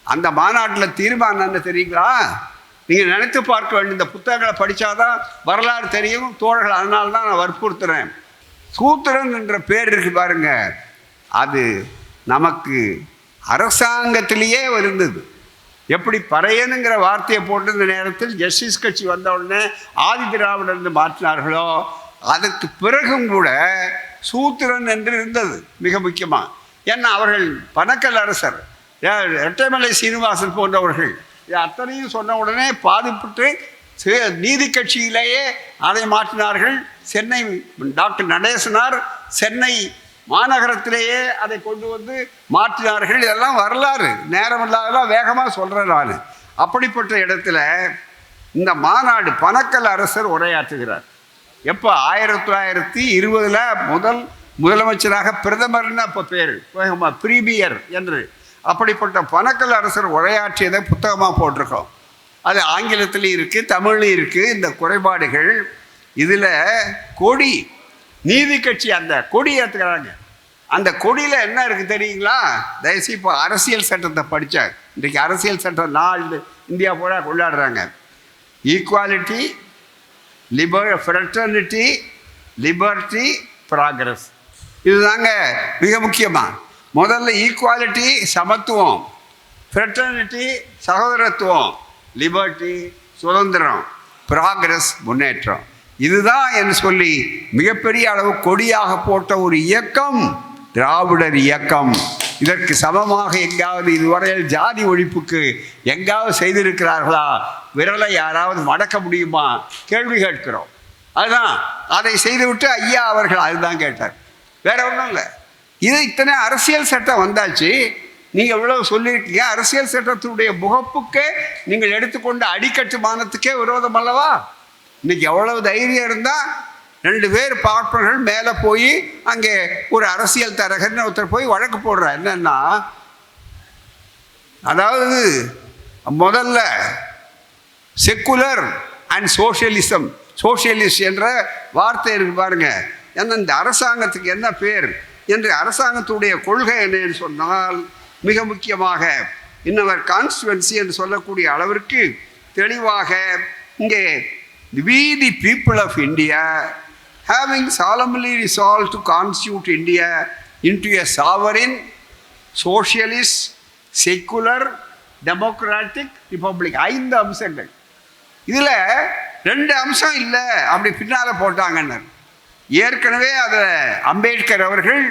அந்த மாநாட்டில் தீர்மானம் என்ன தெரியுங்களா? நீங்கள் நினைத்து பார்க்க வேண்டிய இந்த புத்தகங்களை படித்தாதான் வரலாறு தெரியும் தோழர்கள். அதனால தான் நான் வற்புறுத்துகிறேன். சூத்திரன் என்ற பேர் இருக்கு பாருங்க, அது நமக்கு அரசாங்கத்திலேயே இருந்தது. எப்படி பறையனுங்கிற வார்த்தையை போட்டு இந்த நேரத்தில் ஜஸ்டிஸ் கட்சி வந்த உடனே ஆதி திராவிடர்ந்து மாற்றினார்களோ, அதற்கு பிறகும் கூட சூத்திரன் என்று இருந்தது மிக முக்கியமாக. ஏன்னா அவர்கள் பனக்கல் அரசர் ரெட்டைமலை சீனிவாசன் போன்றவர்கள் அத்தனையும் சொன்ன உடனே பாதிப்பட்டு நீதி கட்சியிலேயே அதை மாற்றினார்கள். சென்னை டாக்டர் நடேசனார் சென்னை மாநகரத்திலேயே அதை கொண்டு வந்து மாற்றினார்கள். இதெல்லாம் வரலாறு, நேரம் இல்லாதெல்லாம் வேகமாக சொல்கிறேன் நான். அப்படிப்பட்ட இடத்துல இந்த மாநாடு பனக்கல் அரசர் உரையாற்றுகிறார். எப்போ 1920 முதலமைச்சராக பிரதமர்னு அப்போ பேர் பிரீமியர் என்று. அப்படிப்பட்ட பனக்கல் அரசர் உரையாற்றியதை புத்தகமாக போட்டிருக்கோம். அது ஆங்கிலத்திலையும் இருக்குது, தமிழ்லையும் இருக்குது. இந்த குறைபாடுகள் இதில் கொடி நீதி கட்சி அந்த கொடி ஏற்றுக்கிறாங்க. அந்த கொடியில் என்ன இருக்குது தெரியுங்களா? தயவுசெய்து இப்போ அரசியல் சட்டத்தை படித்தார். இன்றைக்கு அரசியல் சட்டம் இந்தியா பூரா கொண்டாடுறாங்க. Equality, fraternity, liberty, progress. இதுதாங்க மிக முக்கியமாக. முதல்ல ஈக்குவாலிட்டி சமத்துவம், ஃப்ரெட்டர்னிட்டி சகோதரத்துவம், லிபர்ட்டி சுதந்திரம், ப்ராக்ரஸ் முன்னேற்றம். இதுதான் என்று சொல்லி மிகப்பெரிய அளவு கொடியாக போட்ட ஒரு இயக்கம் திராவிடர் இயக்கம். இதற்கு சமமாக எங்காவது இதுவரையில் ஜாதி ஒழிப்புக்கு எங்காவது செய்திருக்கிறார்களா? விரலை யாராவது மடக்க முடியுமா? கேள்வி கேட்கிறோம். அதுதான் அதை செய்துவிட்டு ஐயா அவர்கள் அதுதான் கேட்டார், வேற ஒன்றும் இல்லை. இது இத்தனை அரசியல் சட்டம் வந்தாச்சு, நீங்கள் இவ்வளவு சொல்லியிருக்கீங்க. அரசியல் சட்டத்தினுடைய முகப்புக்கே நீங்கள் எடுத்துக்கொண்ட அடிக்கட்டுமானத்துக்கே விரோதம் அல்லவா? இன்னைக்கு எவ்வளவு தைரியம் இருந்தால் 2 பேர் பார்ப்பனர்கள் மேலே போய் அங்கே ஒரு அரசியல் தரகர்னு ஒருத்தர் போய் வழக்கு போடுறார். என்னன்னா, அதாவது முதல்ல செக்குலர் அண்ட் சோஷியலிசம், சோஷியலிஸ்ட் என்ற வார்த்தை இருக்கு பாருங்க. ஏன்னா இந்த அரசாங்கத்துக்கு என்ன பேர் என்று அரசாங்கத்துடைய கொள்கை என்னன்னு சொன்னால் மிக முக்கியமாக இன்னவர் கான்ஸ்டுவன்சி என்று சொல்லக்கூடிய அளவிற்கு தெளிவாக இங்கே we the people of India having solemnly resolved to constitute India into a sovereign, socialist, secular, democratic republic. 5 அம்சங்கள். இதில் 2 அம்சம் இல்லை அப்படி பின்னால் போட்டாங்கன்னு ஏற்கனவே அதை அம்பேத்கர் அவர்கள்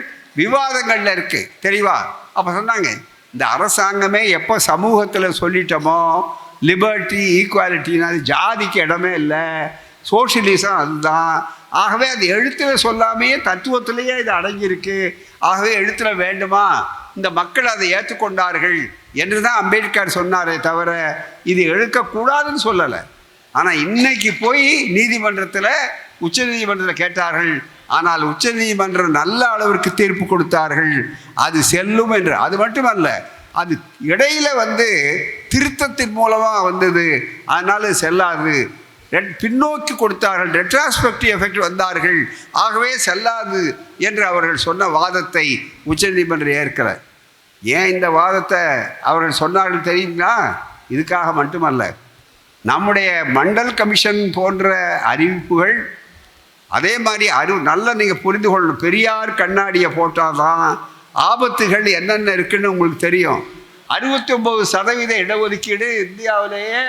விவாதங்களில் இருக்குது தெளிவா. அப்போ சொன்னாங்க, இந்த அரசாங்கமே எப்போ சமூகத்தில் சொல்லிட்டோமோ லிபர்ட்டி ஈக்குவாலிட்டின்னு, அது ஜாதிக்கு இடமே இல்லை, சோஷியலிசம் அதுதான். ஆகவே அது எழுத்தில் சொல்லாமையே தத்துவத்திலேயே இது அடங்கியிருக்கு. ஆகவே எழுத்தில் வேண்டுமா? இந்த மக்கள் அதை ஏற்றுக்கொண்டார்கள் என்று தான் அம்பேத்கர் சொன்னாரே தவிர இது எழுக்கக்கூடாதுன்னு சொல்லலை. ஆனால் இன்னைக்கு போய் நீதிமன்றத்தில் உச்ச நீதிமன்றத்தில் கேட்டார்கள். ஆனால் உச்ச நீதிமன்றம் நல்ல அளவிற்கு தீர்ப்பு கொடுத்தார்கள், அது செல்லும் என்று. அது மட்டுமல்ல, அது இடையில திருத்தத்தின் மூலமாக வந்தது, அதனால செல்லாது. பின்னோக்கி கொடுத்தார்கள், ரெட்ராஸ்பெக்டிவ் எஃபெக்ட் வந்தார்கள், ஆகவே செல்லாது என்று அவர்கள் சொன்ன வாதத்தை உச்சநீதிமன்றம் ஏற்கிறார். ஏன் இந்த வாதத்தை அவர்கள் சொன்னார்கள் தெரியுங்களா? இதுக்காக மட்டுமல்ல, நம்முடைய மண்டல் கமிஷன் போன்ற அறிவிப்புகள் அதே மாதிரி நல்லா நீங்கள் புரிந்து கொள்ளணும். பெரியார் கண்ணாடியை போட்டால் தான் ஆபத்துகள் என்னென்ன இருக்குன்னு உங்களுக்கு தெரியும். 69% இடஒதுக்கீடு இந்தியாவிலேயே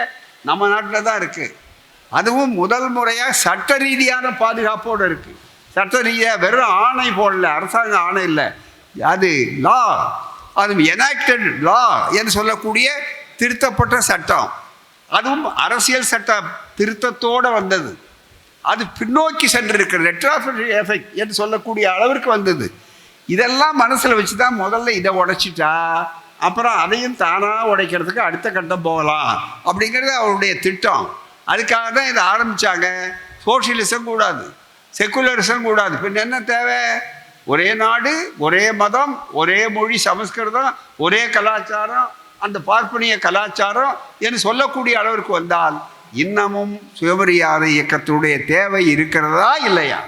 நம்ம நாட்டில் தான் இருக்குது. அதுவும் முதல் முறையாக சட்ட ரீதியான பாதுகாப்போடு இருக்குது. சட்ட ரீதியாக வெறும் ஆணை போடல, அரசாங்க ஆணை இல்லை, அது லா, அது எனாக்டட் லா என்று சொல்லக்கூடிய திருத்தப்பட்ட சட்டம். அதுவும் அரசியல் சட்ட திருத்தத்தோடு வந்தது. அது பின்னோக்கி சென்றிருக்கிறது, ரெட்ராஸ்பெக்டிவ் எஃபெக்ட் என்று சொல்லக்கூடிய அளவிற்கு வந்தது. இதெல்லாம் மனசில் வச்சு தான் முதல்ல இதை உடைச்சிட்டா அப்புறம் அதையும் தானாக உடைக்கிறதுக்கு அடுத்த கட்டம் போகலாம் அப்படிங்கிறது அவருடைய திட்டம். அதுக்காக தான் இதை ஆரம்பித்தாங்க. சோஷியலிசம் கூடாது, செக்குலரிசம் கூடாது. பின் என்ன தேவை? ஒரே நாடு, ஒரே மதம், ஒரே மொழி சமஸ்கிருதம், ஒரே கலாச்சாரம், அந்த பார்ப்பனிய கலாச்சாரம் என்று சொல்லக்கூடிய அளவிற்கு வந்தால் இன்னமும் சுயமரியாதை இயக்கத்துடைய தேவை இருக்கிறதா இல்லையா?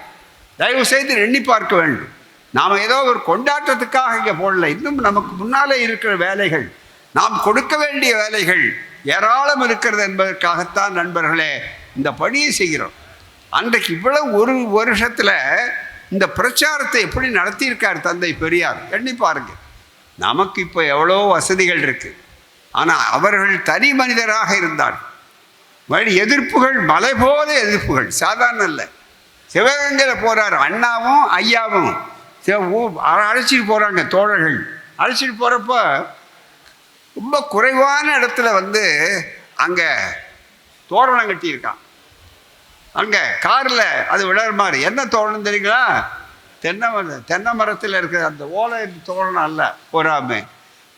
தயவு செய்து எண்ணி பார்க்க வேண்டும். நாம் ஏதோ ஒரு கொண்டாட்டத்துக்காக இங்கே போடல. இன்னும் நமக்கு முன்னாலே இருக்கிற வேலைகள், நாம் கொடுக்க வேண்டிய வேலைகள் ஏராளம் இருக்கிறது என்பதற்காகத்தான் நண்பர்களே இந்த பணியை செய்கிறோம். அன்றைக்கு இவ்வளவு ஒரு வருஷத்தில் இந்த பிரச்சாரத்தை எப்படி நடத்தியிருக்கார் தந்தை பெரியார் எண்ணி பாருங்க. நமக்கு இப்போ எவ்வளோ வசதிகள் இருக்குது, ஆனால் அவர்கள் தனி மனிதராக இருந்தார். எதிர்ப்புகள் மலை போல எதிர்ப்புகள், சாதாரண இல்லை. சிவகங்கையில் போகிறார் அண்ணாவும் ஐயாவும், அழைச்சிட்டு போகிறாங்க தோழர்கள். அழைச்சிட்டு போகிறப்ப ரொம்ப குறைவான இடத்துல அங்கே தோரணம் கட்டியிருக்கான். அங்கே காரில் அது விழற மாதிரி. என்ன தோரணம் தெரியுங்களா? தென்னை மரத்தில் இருக்கிற அந்த ஓலை தோரணம் அல்ல, போராமே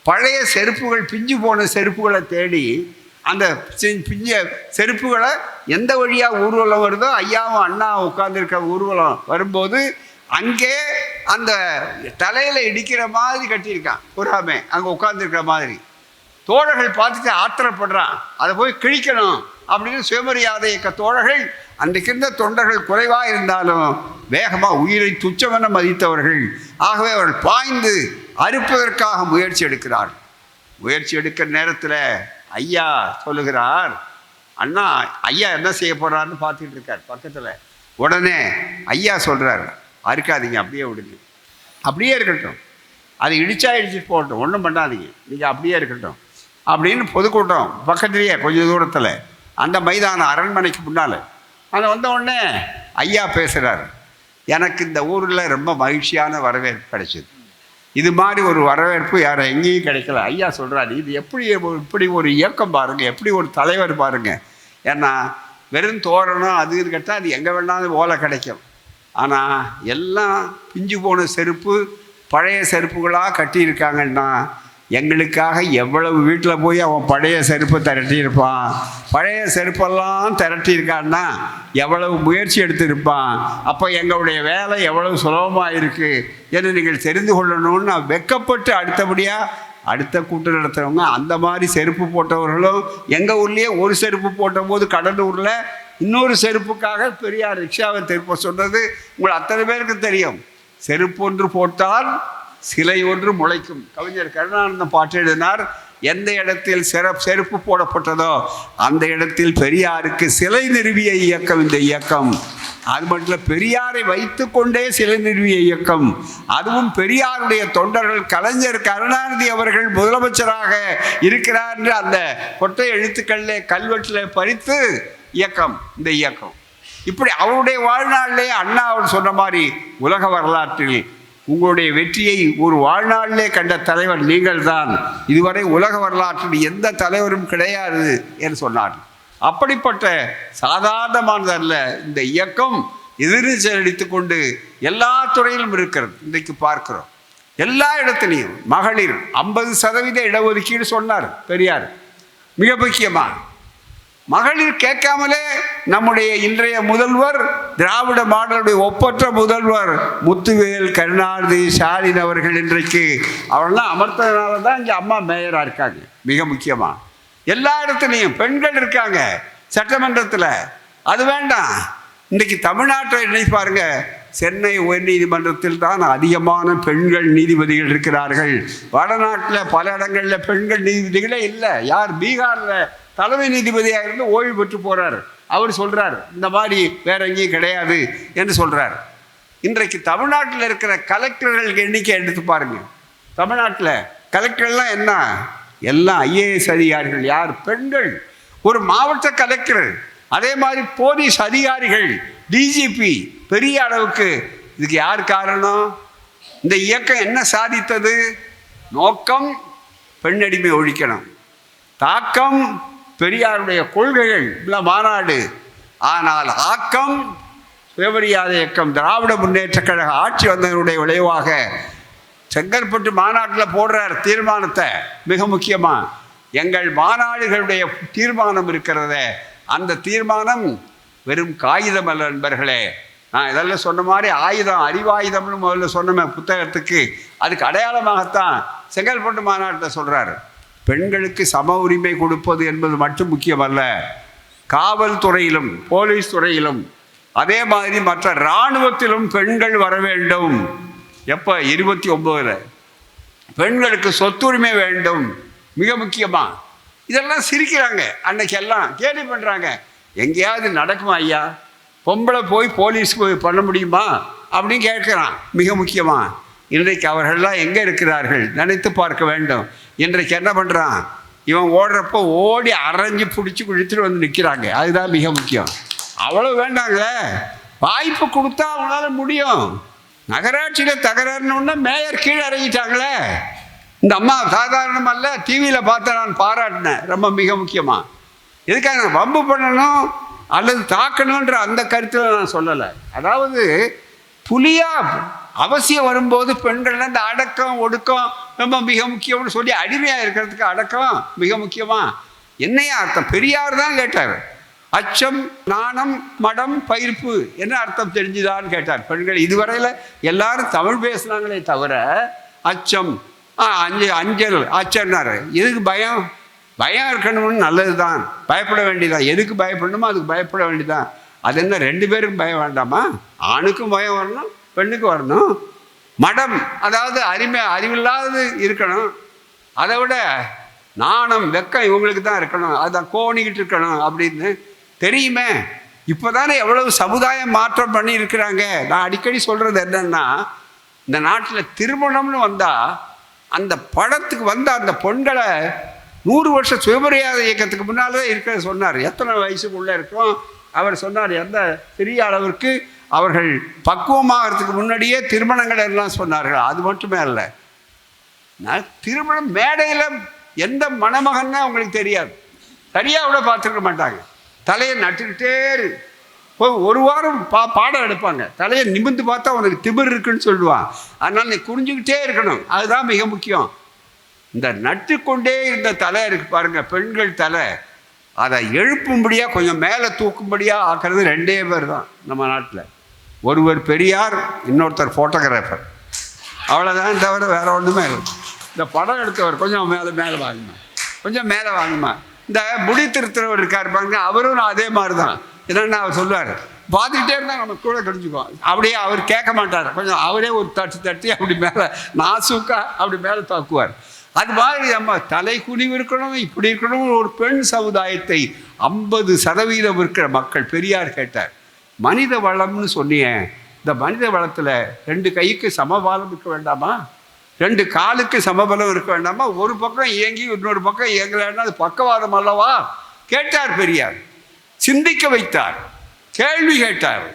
பழைய செருப்புகள், பிஞ்சு போன செருப்புகளை தேடி அந்த பிஞ்ச செருப்புகளை எந்த வழியாக ஊர்வலம் வருதோ, ஐயாவும் அண்ணா உட்கார்ந்துருக்க ஊர்வலம் வரும்போது அங்கே அந்த தலையில் இடிக்கிற மாதிரி கட்டியிருக்கான் புறாமே, அங்கே உட்கார்ந்துருக்கிற மாதிரி. தோழர்கள் பார்த்துட்டு ஆத்திரப்படுறான், அதை போய் கிழிக்கணும் அப்படின்னு சுயமரியாதை இயக்க தோழர்கள், அன்றைக்கு இருந்த தொண்டர்கள் குறைவாக இருந்தாலும் வேகமாக உயிரை துச்சமென மதித்தவர்கள். ஆகவே அவர்கள் பாய்ந்து அறுப்பதற்காக முயற்சி எடுக்கிறார். முயற்சி எடுக்கிற நேரத்தில் ஐயா சொல்லுகிறார், அண்ணா ஐயா என்ன செய்ய போகிறாருன்னு பார்த்துட்டு இருக்கார் பக்கத்தில். உடனே ஐயா சொல்கிறார், அறுக்காதீங்க, அப்படியே விடுங்க, அப்படியே இருக்கட்டும், அது இடிச்சா இடிச்சிட்டு போகட்டும், ஒன்றும் பண்ணாதீங்க, நீங்கள் அப்படியே இருக்கட்டும் அப்படின்னு பொதுக்கூட்டம் பக்கத்துலேயே கொஞ்சம் தூரத்தில் அந்த மைதானம் அரண்மனைக்கு முன்னால் அதை வந்த உடனே ஐயா பேசுகிறார், எனக்கு இந்த ஊரில் ரொம்ப மகிழ்ச்சியான வரவேற்பு கிடைச்சிது. இது மாதிரி ஒரு வரவேற்பு யாரை எங்கேயும் கிடைக்கல. ஐயா சொல்கிறாரு, இது இப்படி ஒரு இயக்கம் பாருங்கள், எப்படி ஒரு தலைவர் பாருங்கள். ஏன்னா வெறும் தோரணம் அதுன்னு கேட்டால் அது எங்கே வேணாலும் ஓலை கிடைக்கும். ஆனால் எல்லாம் பிஞ்சு போன செருப்பு, பழைய செருப்புகளாக கட்டியிருக்காங்கன்னா எங்களுக்காக எவ்வளவு வீட்டில் போய் அவன் பழைய செருப்பை திரட்டியிருப்பான், பழைய செருப்பெல்லாம் திரட்டியிருக்கான்னா எவ்வளவு முயற்சி எடுத்திருப்பான். அப்போ எங்களுடைய வேலை எவ்வளவு சுலபமாக இருக்குது என்று நீங்கள் தெரிந்து கொள்ளணும்னு நான் வெக்கப்பட்டு அடுத்த கூட்டம் நடத்துகிறவங்க அந்த மாதிரி செருப்பு போட்டவர்களும் எங்கள் ஊர்லேயே ஒரு செருப்பு போட்டபோது கடலூரில் இன்னொரு செருப்புக்காக பெரியார் ரிக்ஷாவை திருப்ப சொன்னது உங்கள் அத்தனை பேருக்கு தெரியும். செருப்பு ஒன்று போட்டால் சிலை ஒன்று முளைக்கும். கவிஞர் கருணானந்தம் பாட்டு எழுதினார், எந்த இடத்தில் செருப்பு போடப்பட்டதோ அந்த இடத்தில் பெரியாருக்கு சிலை நிறுவிய இயக்கம் இந்த இயக்கம். அது மட்டும் இல்லை, பெரியாரை வைத்து கொண்டே சிலை நிறுவிய இயக்கம். அதுவும் பெரியாருடைய தொண்டர்கள், கலைஞர் கருணாநிதி அவர்கள் முதலமைச்சராக இருக்கிறார் என்று அந்த கொட்டை எழுத்துக்களில் கல்வெட்டில் பறித்து இயக்கம் இந்த இயக்கம். இப்படி அவருடைய வாழ்நாளிலே அண்ணா அவர் சொன்ன மாதிரி உலக வரலாற்றில் உங்களுடைய வெற்றியை ஒரு வாழ்நாளிலே கண்ட தலைவர் நீங்கள் தான், இதுவரை உலக வரலாற்றில் எந்த தலைவரும் கிடையாது என்று சொன்னார். அப்படிப்பட்ட சாதாரணமானதல்ல இந்த இயக்கம். எதிர்நீச்சல் அடித்து கொண்டு எல்லா துறையிலும் இருக்கிறது. இன்றைக்கு பார்க்கிறோம் எல்லா இடத்துலையும் மகளிர் 50% இடஒதுக்கீடு சொன்னார் பெரியார். மிக முக்கியமாக மகளிர் கேட்காமலே நம்முடைய இன்றைய முதல்வர், திராவிட மாடலுடைய ஒப்பற்ற முதல்வர் முத்துவேல் கருணாநிதி ஸ்டாலின் அவர்கள் இன்றைக்கு அவரெல்லாம் அமர்த்ததுனால தான் இங்கே அம்மா மேயராக இருக்காங்க. மிக முக்கியமாக எல்லா இடத்துலையும் பெண்கள் இருக்காங்க சட்டமன்றத்தில். அது வேண்டாம், இன்றைக்கு தமிழ்நாட்டை நினைப்பாருங்க, சென்னை உயர்நீதிமன்றத்தில் தான் அதிகமான பெண்கள் நீதிபதிகள் இருக்கிறார்கள். வடநாட்டில் பல இடங்களில் பெண்கள் நீதிபதிகளே இல்லை. யார்? பீகாரில் தலைமை நீதிபதியாக இருந்து ஓய்வு பெற்று போகிறார். அவர் சொல்கிறார் இந்த மாதிரி வேற எங்கேயும் கிடையாது என்று சொல்கிறார். இன்றைக்கு தமிழ்நாட்டில் இருக்கிற கலெக்டர்கள் எண்ணிக்கை எடுத்து பாருங்கள். தமிழ்நாட்டில் கலெக்டர்லாம் என்ன? எல்லாம் ஐஏஎஸ் அதிகாரிகள். யார்? பெண்கள். ஒரு மாவட்ட கலெக்டர், அதே மாதிரி போலீஸ் அதிகாரிகள், டிஜிபி, பெரிய அளவுக்கு. இதுக்கு யார் காரணம்? இந்த இயக்கம் என்ன சாதித்தது? நோக்கம் பெண்ணடிமை ஒழிக்கணும், தாக்கம் பெரியாருடைய கொள்கைகள், இல்லை மாநாடு. ஆனால் ஆக்கம் சுயமரியாதை இயக்கம், திராவிட முன்னேற்ற கழக ஆட்சி வந்ததனுடைய விளைவாக செங்கற்பட்டு மாநாட்டில் போடுறார் தீர்மானத்தை. மிக முக்கியமாக எங்கள் மாநாடுகளுடைய தீர்மானம் இருக்கிறத, அந்த தீர்மானம் வெறும் காகிதம் அல்ல நண்பர்களே. நான் இதெல்லாம் சொன்ன மாதிரி ஆயுதம், அறிவாயுதம்னு முதல்ல சொன்ன புத்தகத்துக்கு அதுக்கு அடையாளமாகத்தான் செங்கல்பட்டு மாநாட்டில் சொல்கிறார். பெண்களுக்கு சம உரிமை கொடுப்பது என்பது மட்டும் முக்கியமல்ல, காவல்துறையிலும் போலீஸ் துறையிலும் அதே மாதிரி மற்ற இராணுவத்திலும் பெண்கள் வர வேண்டும். எப்போ? 29. பெண்களுக்கு சொத்துரிமை வேண்டும், மிக முக்கியமாக. இதெல்லாம் சிரிக்கிறாங்க, அன்னைக்கு எல்லாம் கேலி பண்ணுறாங்க. எங்கேயாவது நடக்குமா ஐயா? பொம்பளை போய் போலீஸ்க்கு போய் பண்ண முடியுமா அப்படின்னு கேட்குறான். மிக முக்கியமாக இன்றைக்கு அவர்கள்லாம் எங்கே இருக்கிறார்கள் நினைத்து பார்க்க வேண்டும். இன்றைக்கு என்ன பண்ணுறான்? இவன் ஓடுறப்போ ஓடி அரைஞ்சி பிடிச்சி குழித்துட்டு வந்து நிற்கிறாங்க. அதுதான் மிக முக்கியம். அவ்வளோ வேண்டாங்க, வாய்ப்பு கொடுத்தா அவங்களால முடியும். நகராட்சியில் தகராறுன்னு மேயர் கீழே இறங்கிட்டாங்களே. இந்த அம்மா சாதாரணமல்ல, டிவியில் பார்த்து நான் பாராட்டினேன். ரொம்ப மிக முக்கியமாக எதுக்காக நான் வம்பு பண்ணணும் அல்லது தாக்கணுன்ற அந்த கருத்தில் நான் சொல்லலை. அதாவது புலியா அவசியம் வரும்போது பெண்கள்லாம் இந்த அடக்கம் ஒடுக்கம் ரொம்ப மிக முக்கியம்னு சொல்லி அடிமையாக இருக்கிறதுக்கு அடக்கம் மிக முக்கியமாக. என்னையா அர்த்தம்? பெரியார் தான் கேட்டார். அச்சம், நாணம், மடம், பயிர்ப்பு என்ன அர்த்தம் தெரிஞ்சுதான்னு கேட்டார். பெண்கள் இதுவரையில் எல்லாரும் தமிழ் பேசுனாங்களே தவிர அச்சம் அஞ்சல் அச்சம்னாரு. எதுக்கு பயம்? பயம் இருக்கணும்னு நல்லது தான், பயப்பட வேண்டியதான். எதுக்கு பயப்படணுமோ அதுக்கு பயப்பட வேண்டியதான். அது என்ன 2 பேருக்கும் பயம் வேண்டாமா? ஆணுக்கும் பயம் வரணும், பெண்ணுக்கு வரணும். மடம் அதாவது அறிவில்லாதது இருக்கணும். அதை விட நாணம் வெக்கம் இவங்களுக்கு தான் இருக்கணும். அதுதான் கோணிக்கிட்டு இருக்கணும் அப்படின்னு தெரியுமே. இப்போ தானே எவ்வளவு சமுதாயம் மாற்றம் பண்ணி இருக்கிறாங்க. நான் அடிக்கடி சொல்கிறது என்னன்னா, இந்த நாட்டில் திருமணம்னு வந்தால் அந்த படத்துக்கு வந்த அந்த பெண்களை 100 வருஷ சுயமரியாதை இயக்கத்துக்கு முன்னால் தான் இருக்கிறத சொன்னார். எத்தனை வயசுக்குள்ளே இருக்கும் அவர் சொன்னார். எந்த பெரிய அளவிற்கு அவர்கள் பக்குவமாகறதுக்கு முன்னாடியே திருமணங்கள் எல்லாம் சொன்னார்கள். அது மட்டுமே அல்ல, நான் திருமணம் மேடையில் எந்த மணமகன்னா அவங்களுக்கு தெரியாது, சரியாக கூட பார்த்துருக்க மாட்டாங்க. தலையை நட்டுக்கிட்டே போய் 1 வாரம் பாடம் எடுப்பாங்க. தலையை நிமிர்ந்து பார்த்தா உனக்கு திமிர் இருக்குன்னு சொல்லுவான். அதனால் நீ குறிஞ்சிக்கிட்டே இருக்கணும், அதுதான் மிக முக்கியம். இந்த நட்டுக்கொண்டே இருந்த தலை இருக்கு பாருங்க, பெண்கள் தலை, அதை எழுப்பும்படியாக கொஞ்சம் மேலே தூக்கும்படியாக ஆக்கிறது 2 பேர் தான் நம்ம நாட்டில். ஒருவர் பெரியார், இன்னொருத்தர் ஃபோட்டோகிராஃபர். அவ்வளோதான், தவிர வேறு ஒன்றுமே இல்லை. இந்த படம் எடுத்தவர் கொஞ்சம் மேலே வாங்குமா, கொஞ்சம் மேலே வாங்குமா. இந்த முடி திருத்துறவர் இருக்கார் பாருங்க, அவரும் அதே மாதிரி தான். என்னென்னா அவர் சொல்லுவார், பார்த்துக்கிட்டே இருந்தால் நம்ம கூட கிடைச்சிக்குவோம். அப்படியே அவர் கேட்க மாட்டார், கொஞ்சம் அவரே ஒரு தட்டி அப்படி மேலே நாசூக்கா அப்படி மேலே தாக்குவார். அது மாதிரி நம்ம தலை குனிவு இருக்கணும், இப்படி இருக்கணும். ஒரு பெண் சமுதாயத்தை 50% இருக்கிற மக்கள் பெரியார் கேட்டார். மனித வளம்னு சொன்னேன், இந்த மனித வளத்தில் 2 கைக்கு சமபாலம் இருக்க வேண்டாமா? 2 காலுக்கு சமபலம் இருக்க வேண்டாமா? ஒரு பக்கம் இயங்கி இன்னொரு பக்கம் இயங்கலைன்னா அது பக்கவாதம் அல்லவா? கேட்டார் பெரியார், சிந்திக்க வைத்தார், கேள்வி கேட்டார்.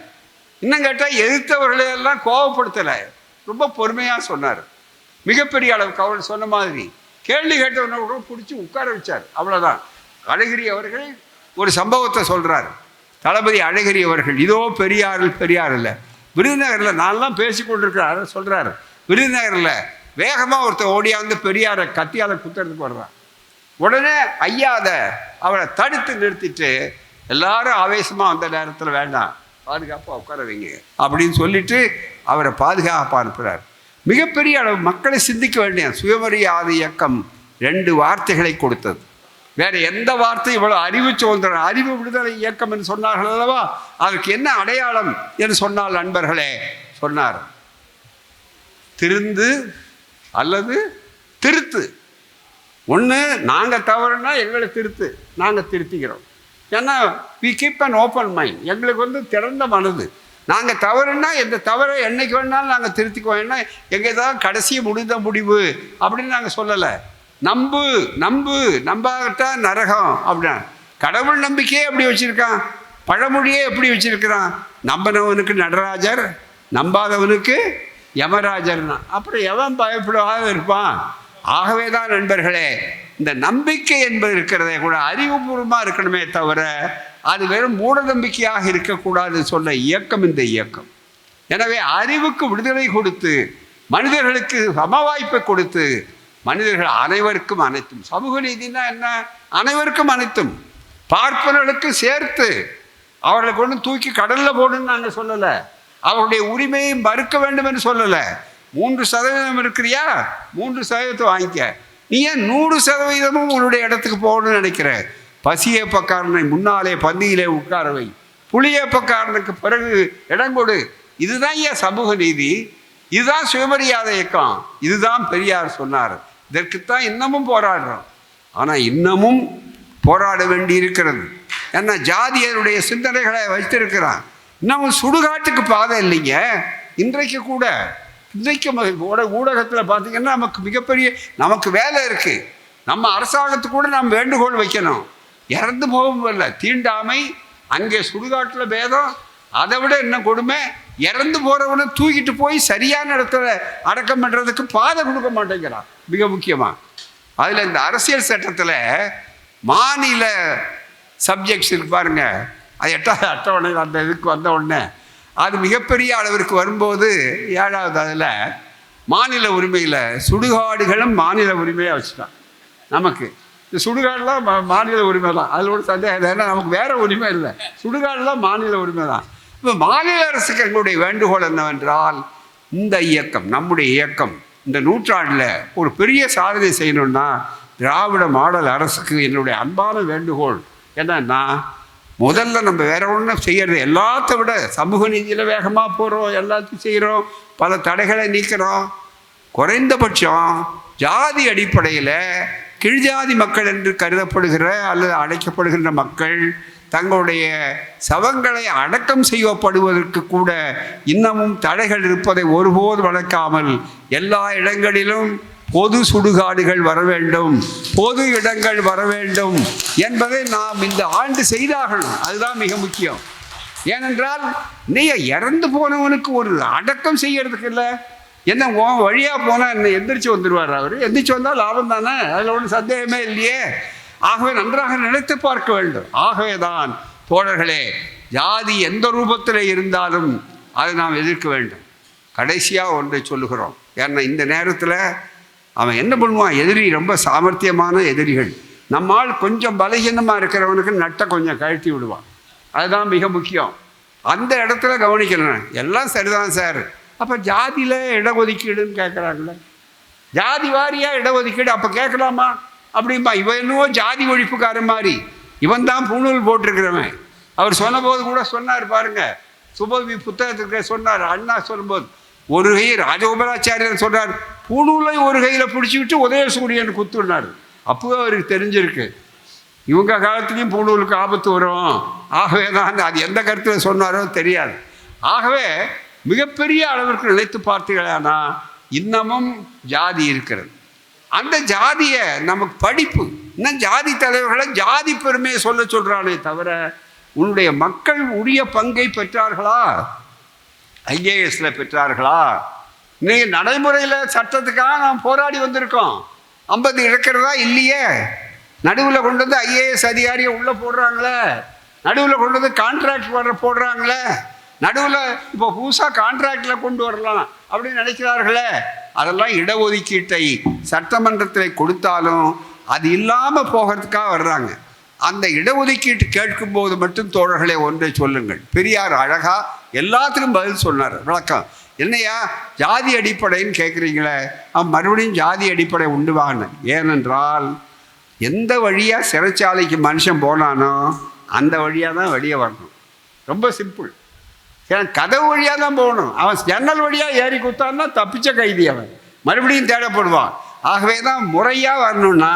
இன்னும் கேட்டால் எதிர்த்தவர்களையெல்லாம் கோபப்படுத்தலை, ரொம்ப பொறுமையாக சொன்னார். மிகப்பெரிய அளவுக்கு அவர் சொன்ன மாதிரி கேள்வி கேட்டவனோட பிடிச்சி உட்கார வச்சார். அவ்வளோதான். அழகிரி அவர்கள் ஒரு சம்பவத்தை சொல்கிறார். தளபதி அழகிரி அவர்கள், இதோ பெரியார் இல்லை, விருதுநகரில் நான்லாம் பேசி கொண்டிருக்கிறார் சொல்கிறார். விருதுநகரில் வேகமாக ஒருத்தர் ஓடியாந்து பெரியாரை கத்தியால் குத்துறதுக்கு வர்றான். உடனே ஐயா அவரை தடுத்து நிறுத்திட்டு, எல்லாரும் ஆவேசமாக அந்த நேரத்தில் வேண்டாம், பாதுகாப்பாக உட்கார வைங்க அப்படின்னு சொல்லிட்டு அவரை பாதுகாப்பாக அனுப்புகிறார். மிகப்பெரிய அளவு மக்களை சிந்திக்க வேண்டிய சுயமரியாதை இயக்கம் 2 வார்த்தைகளை கொடுத்தது. வேறு எந்த வார்த்தை இவ்வளோ அறிவு சுதந்திரம், அறிவு விடுதலை இயக்கம் என்று சொன்னார்கள் அல்லவா? அதற்கு என்ன அடையாளம் என்று சொன்னால் நண்பர்களே, சொன்னார், திருந்து அல்லது திருத்து. ஒன்று, நாங்கள் தவறுனா எங்களை திருத்து, நாங்கள் திருத்திக்கிறோம். ஏன்னா we keep an open mind, எங்களுக்கு திறந்த மனது. நாங்கள் தவறுன்னா எந்த தவறை என்னைக்கு வேணாலும் நாங்கள் திருத்திக்குவோம். ஏன்னா எங்கள் தான் கடைசி முடிந்த முடிவு அப்படின்னு நாங்கள் சொல்லலை. நம்பாகட்டா நரகம் அப்படின்னா. கடவுள் நம்பிக்கையே எப்படி வச்சுருக்கான், பழமொழியே எப்படி வச்சுருக்கிறான். நம்பினவனுக்கு நடராஜர், நம்பாதவனுக்கு யமராஜர்னா. அப்புறம் எவன் பயப்படாத இருப்பான். ஆகவே தான் நண்பர்களே, இந்த நம்பிக்கை என்பது இருக்கிறதே கூட அறிவுபூர்வமாக இருக்கணுமே தவிர அது வெறும் மூட நம்பிக்கையாக இருக்கக்கூடாது சொல்ல இயக்கம் இந்த இயக்கம். எனவே அறிவுக்கு விடுதலை கொடுத்து, மனிதர்களுக்கு சமவாய்ப்பை கொடுத்து, மனிதர்கள் அனைவருக்கும் அனைத்தும். சமூக நீதினா என்ன? அனைவருக்கும் அனைத்தும். பார்ப்பவர்களுக்கு சேர்த்து அவர்களை கொண்டு தூக்கி கடலில் போடணும்னு நாங்கள் சொல்லலை. அவருடைய உரிமையை மறுக்க வேண்டும் என்று சொல்லலை. 3% இருக்கிறியா, 3% வாங்கிக்க. நீ ஏன் 100% உன்னுடைய இடத்துக்கு போகணும்னு நினைக்கிற? பசியேப்பக்காரனை முன்னாலே பந்தியிலே உட்கார வை, புளியேப்பக்காரனுக்கு பிறகு இடம் கொடு. இதுதான் ஏன் சமூக நீதி, இதுதான் சுயமரியாதை இயக்கம், இதுதான் பெரியார் சொன்னார். இதற்குத்தான் இன்னமும் போராடுறோம். ஆனால் இன்னமும் போராட வேண்டி இருக்கிறது. ஏன்னா ஜாதியருடைய சிந்தனைகளை வைத்திருக்கிறான். இன்னமும் சுடுகாட்டுக்கு பாதை இல்லைங்க. இன்றைக்கு கூட ஊடகத்தில் பார்த்தீங்கன்னா நமக்கு வேலை இருக்குது. நம்ம அரசாங்கத்துக்கு கூட நாம் வேண்டுகோள் வைக்கணும். இறந்து போகவும் இல்லை, தீண்டாமை அங்கே சுடுகாட்டில் பேதம். அதை விட என்ன கொடுமை, இறந்து போகிறவனை தூக்கிட்டு போய் சரியான இடத்துல அடக்கம் பண்ணுறதுக்கு பாதை கொடுக்க மாட்டேங்கிறான். மிக முக்கியமாக அதில் இந்த அரசியல் சட்டத்தில் மாநில சப்ஜெக்ட்ஸ் இருக்கு பாருங்க, அது 8வது அட்டவணை அந்த இதுக்கு வந்த உடனே அது மிகப்பெரிய அளவிற்கு வரும்போது 7வது அதில் மாநில உரிமையில் சுடுகாடுகளும் மாநில உரிமையாக வச்சுட்டான். நமக்கு இந்த சுடுகாடுலாம் மாநில உரிமை தான், அதில் ஒரு சந்தேகம் இல்லை. ஏன்னா நமக்கு வேறு உரிமை இல்லை, சுடுகாடுலாம் மாநில உரிமை தான். இப்போ மாநில அரசுக்கு எங்களுடைய வேண்டுகோள் என்னவென்றால், இந்த இயக்கம், நம்முடைய இயக்கம் இந்த நூற்றாண்டில் ஒரு பெரிய சாதனை செய்யணும்னா திராவிட மாடல் அரசுக்கு என்னுடைய அன்பான வேண்டுகோள் என்னன்னா, முதல்ல நம்ம வேற ஒன்றும் செய்கிறது, எல்லாத்த விட சமூக நீதியில் வேகமாக போகிறோம், எல்லாத்தையும் செய்கிறோம், பல தடைகளை நீக்கிறோம். குறைந்தபட்சம் ஜாதி அடிப்படையில் கீழ்ஜாதி மக்கள் என்று கருதப்படுகிற அல்லது அழைக்கப்படுகின்ற மக்கள் தங்களுடைய சவங்களை அடக்கம் செய்யப்படுவதற்கு கூட இன்னமும் தடைகள் இருப்பதை ஒருபோது வளர்க்காமல் எல்லா இடங்களிலும் பொது சுடுகாடுகள் வர வேண்டும், பொது இடங்கள் வர வேண்டும் என்பதை நாம் இந்த ஆண்டு செய்தாகணும். அதுதான் மிக முக்கியம். ஏனென்றால் நீங்கள் இறந்து போனவனுக்கு ஒரு அடக்கம் செய்யறதுக்கு இல்லை, என்ன வழியாக போனால் என்ன எந்திரிச்சு வந்துடுவார். அவர் எந்திரிச்சு வந்தால் லாபம் தானே, அதில் ஒன்றும் சந்தேகமே இல்லையே. ஆகவே நன்றாக நினைத்து பார்க்க வேண்டும். ஆகவே தான் தோழர்களே, ஜாதி எந்த ரூபத்தில் இருந்தாலும் அதை நாம் எதிர்க்க வேண்டும். கடைசியாக ஒன்றை சொல்லுகிறோம். ஏன்னா இந்த நேரத்தில் அவன் என்ன பண்ணுவான், எதிரி ரொம்ப சாமர்த்தியமான எதிரிகள். நம்மால் கொஞ்சம் பலகீனமாக இருக்கிறவனுக்கு நட்டை கொஞ்சம் கழட்டி விடுவான். அதுதான் மிக முக்கியம். அந்த இடத்துல கவனிக்கணும். எல்லாம் சரிதான் சார், அப்போ ஜாதியில் இடஒதுக்கீடுன்னு கேட்குறாங்களே, ஜாதி வாரியாக இடஒதுக்கீடு அப்போ கேட்கலாமா அப்படிம்பா. இவன் என்னவோ ஜாதி ஒழிப்புக்காரன் மாதிரி, இவன் தான் பூணூல் போட்டிருக்கிறவன். அவர் சொன்னபோது கூட சொன்னார் பாருங்க, சுபவி புத்தகத்துக்கு சொன்னார், அண்ணா சொல்லும்போது ஒரு கை ராஜகோபாலாச்சாரியர் சொன்னார், பூணூலை ஒரு கையில் பிடிச்சிக்கிட்டு உதயசூரியன் குத்துனார். அப்போ அவருக்கு தெரிஞ்சிருக்கு இவங்க காலத்துலேயும் பூணூலுக்கு ஆபத்து வரும். ஆகவே தான் அது எந்த கருத்தில் சொன்னாரோ தெரியாது. ஆகவே மிகப்பெரிய அளவிற்கு நினைத்து பார்த்தீர்களானா இன்னமும் ஜாதி இருக்கிறது. அந்த ஜாதியை நமக்கு படிப்பு, இன்னும் ஜாதி தலைவர்களை ஜாதி பெருமையை சொல்கிறானே தவிர உன்னுடைய மக்கள் உரிய பங்கை பெற்றார்களா, ஐஏஎஸில் பெற்றார்களா? இன்னைக்கு நடைமுறையில் சட்டத்துக்காக நாம் போராடி வந்திருக்கோம். 50 இருக்கிறதா இல்லையே. நடுவில் கொண்டு வந்து ஐஏஎஸ் அதிகாரியை உள்ளே போடுறாங்களே, நடுவில் கொண்டு வந்து கான்ட்ராக்ட் போடுறாங்களே, நடுவில் இப்போ புதுசாக கான்ட்ராக்டில் கொண்டு வரலாம் அப்படின்னு நினைக்கிறார்களே. அதெல்லாம் இடஒதுக்கீட்டை சட்டமன்றத்தில் கொடுத்தாலும் அது இல்லாமல் போகிறதுக்காக வர்றாங்க. அந்த இடஒதுக்கீட்டு கேட்கும்போது மட்டும் தோழர்களே ஒன்றை சொல்லுங்கள். பெரியார் அழகா எல்லாத்துக்கும் பதில் சொன்னார், விளக்கம். என்னையா ஜாதி அடிப்படைன்னு கேட்குறீங்களே, மறுபடியும் ஜாதி அடிப்படை உண்டு வாங்க. ஏனென்றால் எந்த வழியாக சிறைச்சாலைக்கு மனுஷன் போனானோ அந்த வழியாக தான் வெளியே வரணும். ரொம்ப சிம்பிள். ஏன்னா கதவு வழியாக தான் போகணும். அவன் ஜன்னல் வழியாக ஏறி குத்தான்னா தப்பிச்ச கைதி, அவன் மறுபடியும் தேடப்படுவான். ஆகவே தான் முறையாக வரணும்னா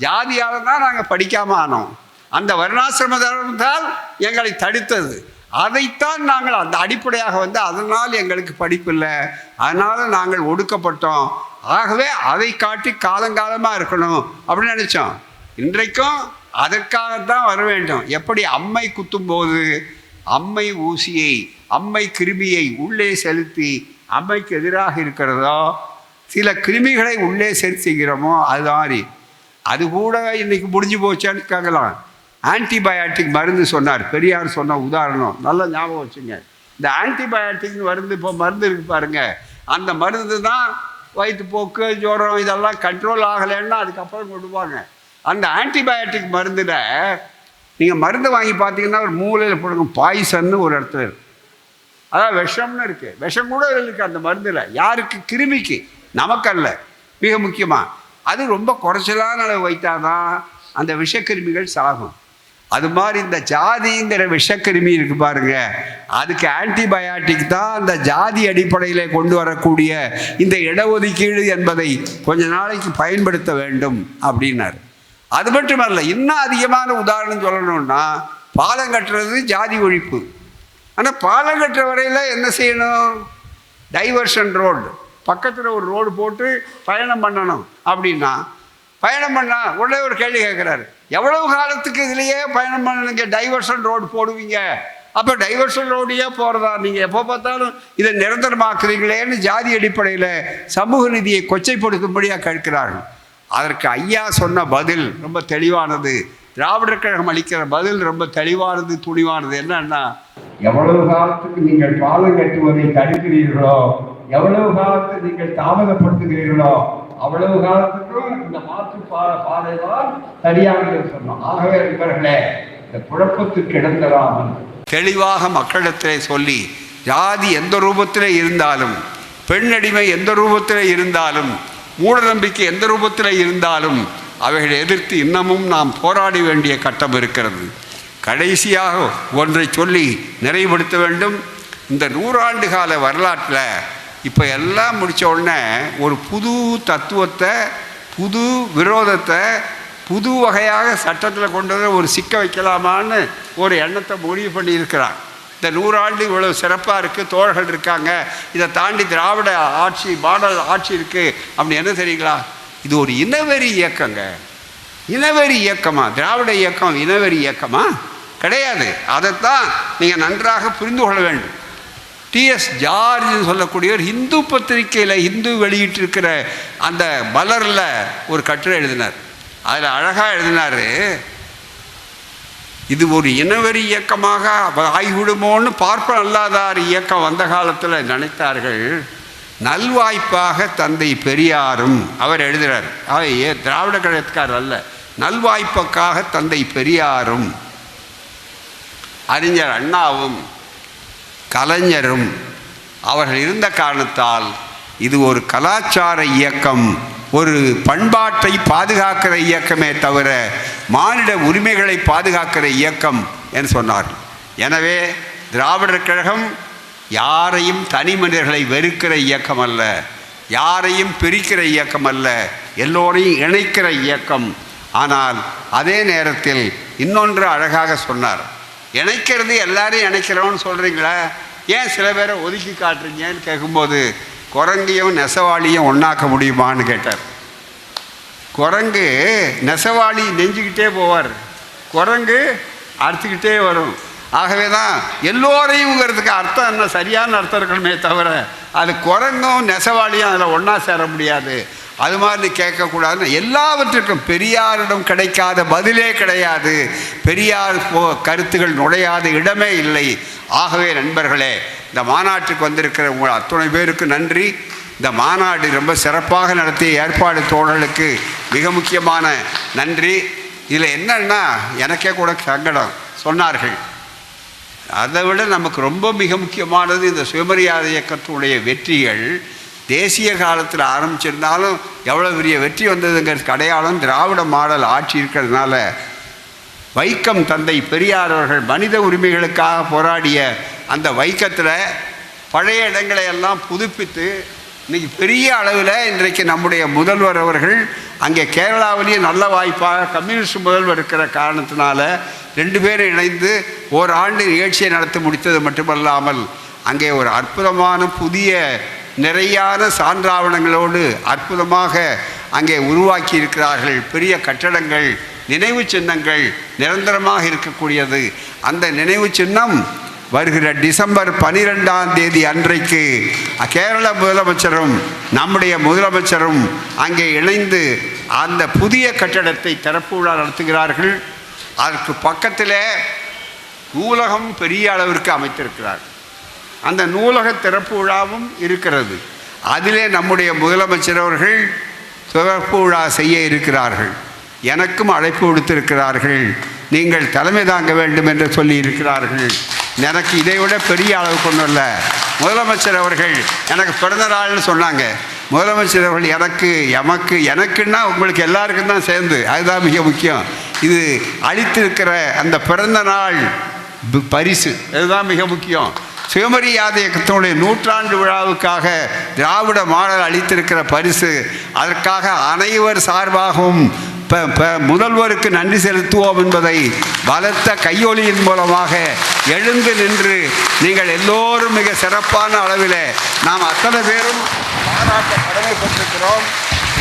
ஜாதியால் தான் நாங்கள் படிக்காமல் ஆனோம். அந்த வர்ணாசிரம தர்மத்தால் எங்களை தடுத்தது. அதைத்தான் நாங்கள் அந்த அடிப்படையாக வந்து அதனால் எங்களுக்கு படிப்பில்லை, அதனால் நாங்கள் ஒடுக்கப்பட்டோம். ஆகவே அதை காட்டி காலங்காலமாக இருக்கணும் அப்படின்னு நினச்சோம். இன்றைக்கும் அதற்காகத்தான் வர வேண்டும். எப்படி அம்மை குத்தும்போது அம்மை ஊசியை, அம்மை கிருமியை உள்ளே செலுத்தி அம்மைக்கு எதிராக இருக்கிறதோ, சில கிருமிகளை உள்ளே செலுத்துகிறோமோ, அது அது கூட இன்றைக்கி முடிஞ்சு போச்சான்னு கேட்கலாம். ஆன்டிபயாட்டிக் மருந்து சொன்னார் பெரியார், சொன்ன உதாரணம் நல்லா ஞாபகம் வச்சுங்க. இந்த ஆன்டிபயாட்டிக் மருந்து, இப்போ மருந்து இருக்கு பாருங்க, அந்த மருந்து தான் வயிற்றுப்போக்கு, ஜுரம் இதெல்லாம் கண்ட்ரோல் ஆகலைன்னா அதுக்கப்புறம் கொடுப்பாங்க. அந்த ஆன்டிபயாட்டிக் மருந்தில் நீங்கள் மருந்து வாங்கி பார்த்தீங்கன்னா ஒரு மூலையில் போடுங்க, பாய்சன்னு ஒரு இடத்துல இருக்குது. அதான் விஷம்னு இருக்குது. விஷம் கூட இருக்குது அந்த மருந்தில். யாருக்கு? கிருமிக்கு, நமக்கல்ல. மிக முக்கியமாக அது ரொம்ப குறைச்சலான அளவு வைத்தால் தான் அந்த விஷக்கிருமிகள் சாகும். அது மாதிரி இந்த ஜாதிங்கிற விஷக்கிருமி இருக்கு பாருங்க, அதுக்கு ஆன்டிபயாட்டிக் தான் அந்த ஜாதி அடிப்படையில் கொண்டு வரக்கூடிய இந்த இடஒதுக்கீடு என்பதை கொஞ்ச நாளைக்கு பயன்படுத்த வேண்டும் அப்படின்னாரு. அது மட்டுமல்ல, இன்னும் அதிகமான உதாரணம் சொல்லணும்னா பாலம் கட்டுறது ஜாதி ஒழிப்பு. ஆனால் பாலம் கட்டுற வரையில் என்ன செய்யணும்? டைவர்ஷன் ரோடு, பக்கத்தில் ஒரு ரோடு போட்டு பயணம் பண்ணணும். அப்படின்னா பயணம் பண்ணால் உடனே ஒரு கேள்வி கேட்குறாரு, எவ்வளவு காலத்துக்கு இதுலேயே பயணம் பண்ணணுங்க, டைவர்ஷன் ரோடு போடுவீங்க? அப்போ டைவர்ஷன் ரோடையே போகிறதா? நீங்கள் எப்போ பார்த்தாலும் இதை நிரந்தரமாக்குறீங்களேன்னு ஜாதி அடிப்படையில் சமூக நீதியை கொச்சைப்படுத்தும்படியாக கேட்கிறார்கள். அதற்கு ஐயா சொன்ன பதில் ரொம்ப தெளிவானது. திராவிடர் கழகம் அளிக்கிற பதில் ரொம்ப தெளிவானது, துணிவானது. என்னன்னா, எவ்வளவு காலத்துக்கு நீங்கள் பாலம் கட்டுவதை தடுக்கிறீர்களோ, எவ்வளவு காலத்துக்கு நீங்கள் தாமதப்படுத்துகிறீர்களோ, அவ்வளவு காலத்துக்கும் இந்த மாற்று பாதைதான் சரியானது சொன்னோம். ஆகவே நண்பர்களே, இந்த குழப்பத்துக்கு இடம் தராமல் தெளிவாக மக்களிடத்திலே சொல்லி, ஜாதி எந்த ரூபத்திலே இருந்தாலும், பெண்ணடிமை எந்த ரூபத்திலே இருந்தாலும், மூட நம்பிக்கை எந்த ரூபத்தில் இருந்தாலும் அவைகளை எதிர்த்து இன்னமும் நாம் போராட வேண்டிய கட்டம் இருக்கிறது. கடைசியாக ஒன்றை சொல்லி நிறைவுபடுத்த வேண்டும். இந்த 100 ஆண்டு கால வரலாற்றில் இப்போ எல்லாம் முடித்த உடனே ஒரு புது தத்துவத்தை, புது விரோதத்தை, புது வகையாக சட்டத்தில் கொண்டு வர ஒரு சிக்க வைக்கலாமான்னு ஒரு எண்ணத்தை முடிவு பண்ணியிருக்கிறான். இந்த 100 ஆண்டு இவ்வளவு சிறப்பாக இருக்குது, தோழர்கள் இருக்காங்க, இதை தாண்டி திராவிட ஆட்சி, மாடல் ஆட்சி இருக்குது அப்படி என்ன தெரியுங்களா? இது ஒரு இனவெறி இயக்கங்க. இனவெறி இயக்கமா? திராவிட இயக்கம் இனவெறி இயக்கமா? கிடையாது. அதைத்தான் நீங்கள் நன்றாக புரிந்து கொள்ள வேண்டும். டிஎஸ் ஜார்ஜ் சொல்லக்கூடியவர் இந்து பத்திரிகையில், இந்து வெளியிட்டிருக்கிற அந்த மலரில் ஒரு கட்டுரை எழுதினார். அதில் அழகாக எழுதினார், இது ஒரு இனவெறி இயக்கமாக ஆகிவிடுமோன்னு பார்ப்பன அல்லாதார் இயக்கம் வந்த காலத்தில் நினைத்தார்கள். நல்வாய்ப்பாக தந்தை பெரியாரும், அவர் எழுதுகிறார், அவர் திராவிட கழகத்துக்காரர் அல்ல, நல்வாய்ப்புக்காக தந்தை பெரியாரும், அறிஞர் அண்ணாவும், கலைஞரும் அவர்கள் இருந்த காரணத்தால் இது ஒரு கலாச்சார இயக்கம், ஒரு பண்பாட்டை பாதுகாக்கிற இயக்கமே தவிர மானிட உரிமைகளை பாதுகாக்கிற இயக்கம் என்று சொன்னார்கள். எனவே திராவிடர் கழகம் யாரையும் தனி மனிதர்களை வெறுக்கிற இயக்கம் அல்ல, யாரையும் பிரிக்கிற இயக்கம் அல்ல, எல்லோரையும் இணைக்கிற இயக்கம். ஆனால் அதே நேரத்தில் இன்னொன்று அழகாக சொன்னார், இணைக்கிறது எல்லாரையும் இணைக்கிறோன்னு சொல்கிறீங்களா, ஏன் சில பேரை ஒதுக்கி காட்டுறீங்கன்னு கேட்கும்போது, குரங்கையும் நெசவாளியும் ஒன்றாக்க முடியுமான்னு கேட்டார். குரங்கு நெசவாளி நெஞ்சுக்கிட்டே போவார், குரங்கு அறுத்துக்கிட்டே வரும். ஆகவே தான் எல்லோரையும்ங்கிறதுக்கு அர்த்தம் என்ன, சரியான அர்த்தம் இருக்கணுமே தவிர அது குரங்கும் நெசவாளியும் அதில் ஒன்றா சேர முடியாது. அது மாதிரி கேட்கக்கூடாதுன்னு எல்லாவற்றுக்கும் பெரியாரிடம் கிடைக்காத பதிலே கிடையாது, பெரியார் கருத்துகள் நுழையாத இடமே இல்லை. ஆகவே நண்பர்களே, இந்த மாநாட்டுக்கு வந்திருக்கிற உங்கள் அத்தனை பேருக்கு நன்றி. இந்த மாநாடு ரொம்ப சிறப்பாக நடத்திய ஏற்பாடு தோழர்களுக்கு மிக முக்கியமான நன்றி. இதில் என்னன்னா, எனக்கே கூட சங்கடம் சொன்னார்கள். அதை விட நமக்கு ரொம்ப மிக முக்கியமானது, இந்த சுயமரியாதை இயக்கத்துடைய வெற்றிகள் தேசிய காலத்தில் ஆரம்பிச்சிருந்தாலும் எவ்வளோ பெரிய வெற்றி வந்ததுங்கிறதுக்கு அடையாளம் திராவிட மாடல் ஆட்சி இருக்கிறதுனால, வைக்கம் தந்தை பெரியார் அவர்கள் மனித உரிமைகளுக்காக போராடிய அந்த வைக்கத்தில் பழைய இடங்களை எல்லாம் புதுப்பித்து இன்றைக்கி பெரிய அளவில் இன்றைக்கு நம்முடைய முதல்வர் அவர்கள் அங்கே கேரளாவிலேயே நல்ல வாய்ப்பாக கம்யூனிஸ்ட் முதல்வர் இருக்கிற காரணத்தினால 2 பேரும் இணைந்து ஓராண்டு நிகழ்ச்சியை நடத்தி முடித்தது மட்டுமல்லாமல் அங்கே ஒரு அற்புதமான புதிய நிறையான சான்றாவணங்களோடு அற்புதமாக அங்கே உருவாக்கி இருக்கிறார்கள். பெரிய கட்டடங்கள், நினைவு சின்னங்கள் நிரந்தரமாக இருக்கக்கூடியது. அந்த நினைவு சின்னம் வருகிற டிசம்பர் 12ஆம் தேதி அன்றைக்கு கேரள முதலமைச்சரும் நம்முடைய முதலமைச்சரும் அங்கே இணைந்து அந்த புதிய கட்டடத்தை திறப்பு விழா நடத்துகிறார்கள். அதற்கு பக்கத்தில் நூலகம் பெரிய அளவிற்கு அமைத்திருக்கிறார். அந்த நூலக திறப்பு விழாவும் இருக்கிறது. அதிலே நம்முடைய முதலமைச்சர் அவர்கள் திறப்பு விழா செய்ய இருக்கிறார்கள். எனக்கும் அழைப்பு விடுத்திருக்கிறார்கள், நீங்கள் தலைமை தாங்க வேண்டும் என்று சொல்லி இருக்கிறார்கள். எனக்கு இதை விட பெரிய அளவு கொண்டு வரல. முதலமைச்சர் அவர்கள் எனக்கு பிறந்த நாள்னு சொன்னாங்க. முதலமைச்சர் அவர்கள் எனக்குன்னா உங்களுக்கு எல்லாருக்கும் தான் சேர்ந்து, அதுதான் மிக முக்கியம். இது அளித்திருக்கிற அந்த பிறந்த நாள் பரிசு, இதுதான் மிக முக்கியம். சுயமரியாதை இயக்கத்தினுடைய 100ஆண்டு விழாவுக்காக திராவிட மாடல் அளித்திருக்கிற பரிசு. அதற்காக அனைவர் சார்பாகவும் முதல்வருக்கு நன்றி செலுத்துவோம் என்பதை பலத்த கையொலியின் மூலமாக எழுந்து நின்று நீங்கள் எல்லோரும் மிக சிறப்பான அளவில் நாம் அத்தனை பேரும் பாராட்ட கடமைப்பட்டிருக்கிறோம்.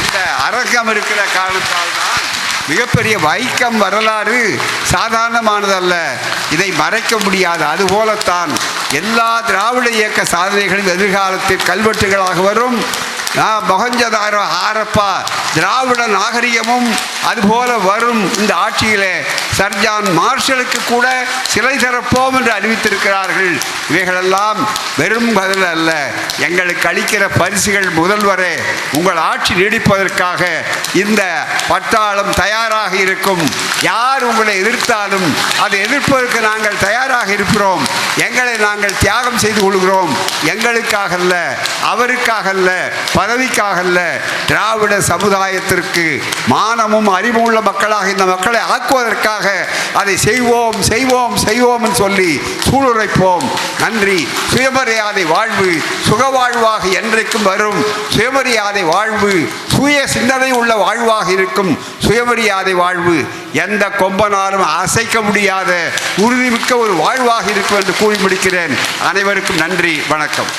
இந்த அரங்கம் இருக்கிற காரணத்தால் தான் மிகப்பெரிய வைக்கம் வரலாறு சாதாரணமானதல்ல, இதை மறைக்க முடியாது. அதுபோலத்தான் எல்லா திராவிட இயக்க சாதனைகளும் எதிர்காலத்தில் கல்வெட்டுகளாக வரும். மொஹஞ்சதாரோ ஹாரப்பா திராவிட நாகரிகமும் அதுபோல வரும். இந்த ஆட்சியிலே சர் ஜான் மார்ஷலுக்கு கூட சிலை திறப்போம் என்று அறிவித்திருக்கிறார்கள். இவைகளெல்லாம் வெறும் பதில் அல்ல, எங்களுக்கு அளிக்கிற பரிசுகள். முதல்வரே, உங்கள் ஆட்சி நீடிப்பதற்காக இந்த பட்டாளம் தயாராக இருக்கும். யார் உங்களை எதிர்த்தாலும் அதை எதிர்ப்பதற்கு நாங்கள் தயாராக இருக்கிறோம். எங்களை நாங்கள் தியாகம் செய்து கொள்கிறோம். எங்களுக்காக அல்ல, அவருக்காக அல்ல, பதவிக்காக அல்ல, திராவிட சமுதாயத்திற்கு மானமும் அறிவுள்ள மக்களாக இந்த மக்களை ஆக்குவதற்காக அதை செய்வோம் செய்வோம் செய்வோம் சொல்லி சூளுரைப்போம். நன்றி. சுயமரியாதை வாழ்வு சுகவாழ்வாக என்றைக்கும் வரும். சுயமரியாதை வாழ்வு சுய சிந்தனை உள்ள வாழ்வாக இருக்கும். சுயமரியாதை வாழ்வு எந்த கொம்பனாலும் அசைக்க முடியாத உறுதிமிக்க ஒரு வாழ்வாக இருக்கும் என்று கூறி முடிக்கிறேன். அனைவருக்கும் நன்றி, வணக்கம்.